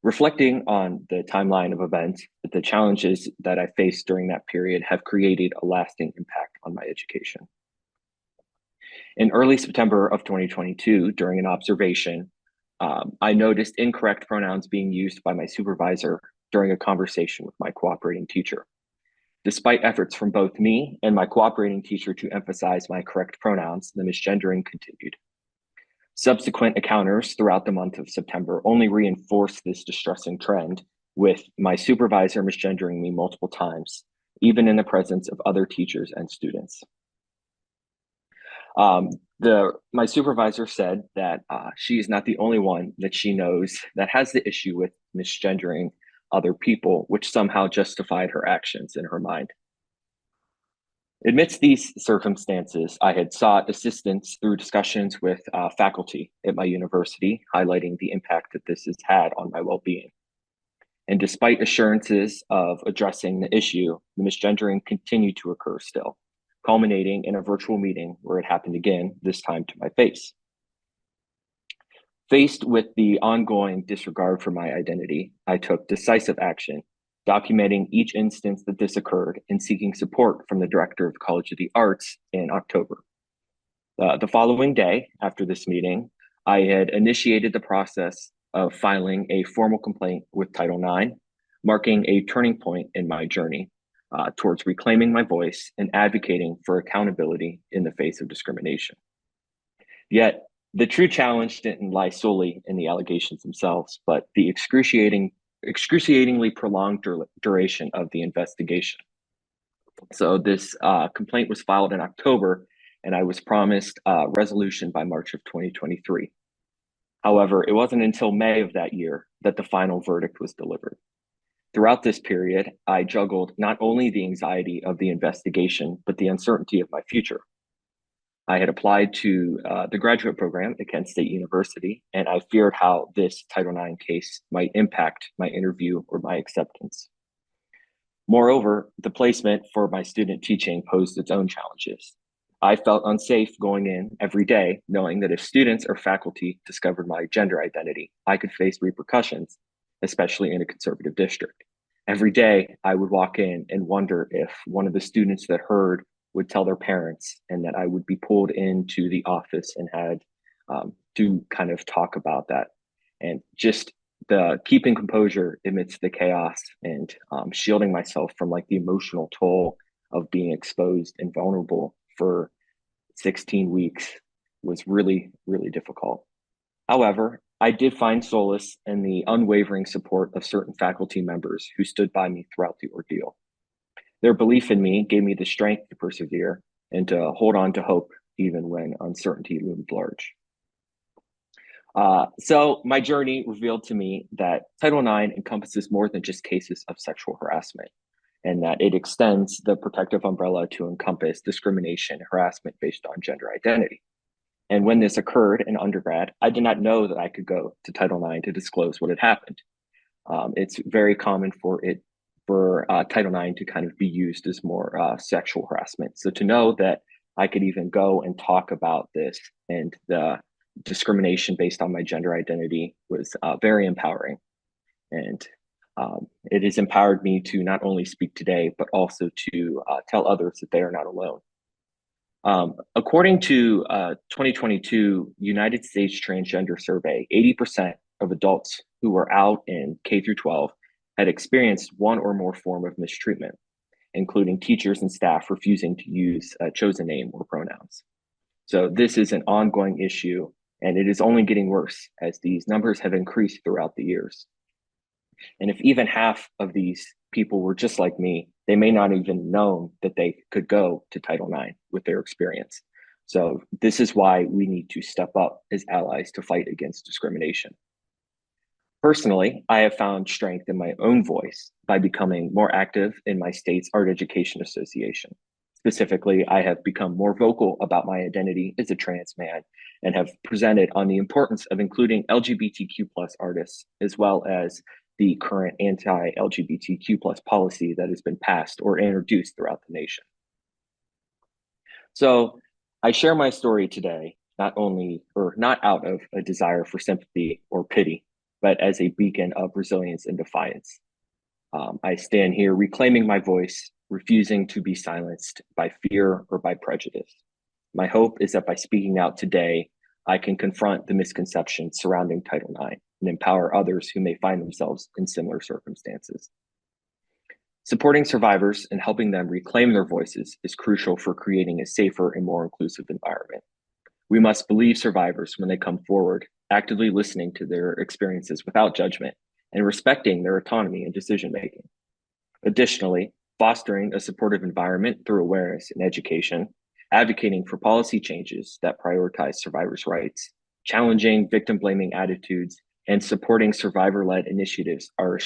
Reflecting on the timeline of events, the challenges that I faced during that period have created a lasting impact on my education. In early September of 2022, during an observation, I noticed incorrect pronouns being used by my supervisor during a conversation with my cooperating teacher. Despite efforts from both me and my cooperating teacher to emphasize my correct pronouns, the misgendering continued. Subsequent encounters throughout the month of September only reinforced this distressing trend, with my supervisor misgendering me multiple times, even in the presence of other teachers and students. My supervisor said that she is not the only one that she knows that has the issue with misgendering other people, which somehow justified her actions in her mind. Amidst these circumstances, I had sought assistance through discussions with faculty at my university, highlighting the impact that this has had on my well-being. And despite assurances of addressing the issue, the misgendering continued to occur still, culminating in a virtual meeting where it happened again, this time to my face. Faced with the ongoing disregard for my identity, I took decisive action, documenting each instance that this occurred and seeking support from the director of the College of the Arts in October. The following day, after this meeting, I had initiated the process of filing a formal complaint with Title IX, marking a turning point in my journey towards reclaiming my voice and advocating for accountability in the face of discrimination. Yet, the true challenge didn't lie solely in the allegations themselves, but the excruciatingly prolonged duration of the investigation. So this complaint was filed in October, and I was promised a resolution by March of 2023. However, it wasn't until May of that year that the final verdict was delivered. Throughout this period, I juggled not only the anxiety of the investigation, but the uncertainty of my future. I had applied to the graduate program at Kent State University, and I feared how this Title IX case might impact my interview or my acceptance. Moreover, the placement for my student teaching posed its own challenges. I felt unsafe going in every day, knowing that if students or faculty discovered my gender identity, I could face repercussions, especially in a conservative district. Every day, I would walk in and wonder if one of the students that heard would tell their parents, and that I would be pulled into the office and had to kind of talk about that. And just the keeping composure amidst the chaos and shielding myself from like the emotional toll of being exposed and vulnerable for 16 weeks was really, really difficult. However, I did find solace in the unwavering support of certain faculty members who stood by me throughout the ordeal. Their belief in me gave me the strength to persevere and to hold on to hope even when uncertainty loomed large. So my journey revealed to me that Title IX encompasses more than just cases of sexual harassment, and that it extends the protective umbrella to encompass discrimination and harassment based on gender identity. And when this occurred in undergrad, I did not know that I could go to Title IX to disclose what had happened. It's very common for Title IX to kind of be used as more sexual harassment. So to know that I could even go and talk about this and the discrimination based on my gender identity was very empowering. And it has empowered me to not only speak today, but also to tell others that they are not alone. According to 2022 United States Transgender Survey, 80% of adults who were out in K through 12 had experienced one or more form of mistreatment, including teachers and staff refusing to use a chosen name or pronouns. So this is an ongoing issue, and it is only getting worse as these numbers have increased throughout the years. And if even half of these people were just like me, they may not even know that they could go to Title IX with their experience. So this is why we need to step up as allies to fight against discrimination. Personally, I have found strength in my own voice by becoming more active in my state's Art Education Association. Specifically, I have become more vocal about my identity as a trans man and have presented on the importance of including LGBTQ+ artists, as well as the current anti-LGBTQ+ policy that has been passed or introduced throughout the nation. So I share my story today, not out of a desire for sympathy or pity, but as a beacon of resilience and defiance. I stand here reclaiming my voice, refusing to be silenced by fear or by prejudice. My hope is that by speaking out today, I can confront the misconceptions surrounding Title IX and empower others who may find themselves in similar circumstances. Supporting survivors and helping them reclaim their voices is crucial for creating a safer and more inclusive environment. We must believe survivors when they come forward, actively listening to their experiences without judgment and respecting their autonomy and decision-making. Additionally, fostering a supportive environment through awareness and education, advocating for policy changes that prioritize survivors' rights, challenging victim-blaming attitudes, and supporting survivor-led initiatives are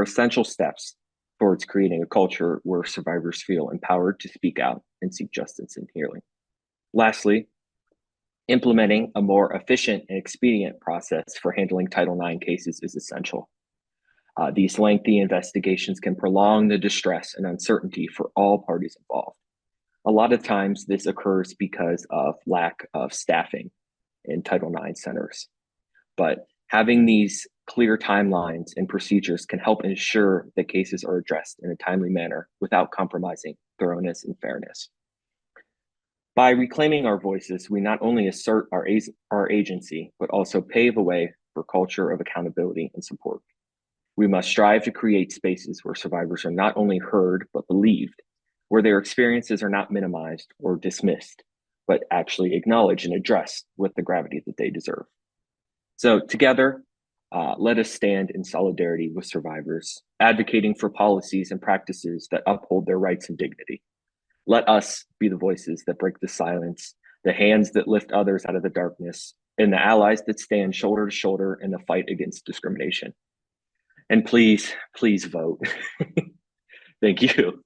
essential steps towards creating a culture where survivors feel empowered to speak out and seek justice and healing. Lastly, implementing a more efficient and expedient process for handling Title IX cases is essential. These lengthy investigations can prolong the distress and uncertainty for all parties involved. A lot of times this occurs because of lack of staffing in Title IX centers. But having these clear timelines and procedures can help ensure that cases are addressed in a timely manner without compromising thoroughness and fairness. By reclaiming our voices, we not only assert our agency, but also pave a way for a culture of accountability and support. We must strive to create spaces where survivors are not only heard, but believed, where their experiences are not minimized or dismissed, but actually acknowledged and addressed with the gravity that they deserve. So together, let us stand in solidarity with survivors, advocating for policies and practices that uphold their rights and dignity. Let us be the voices that break the silence, the hands that lift others out of the darkness, and the allies that stand shoulder to shoulder in the fight against discrimination. And please vote. Thank you.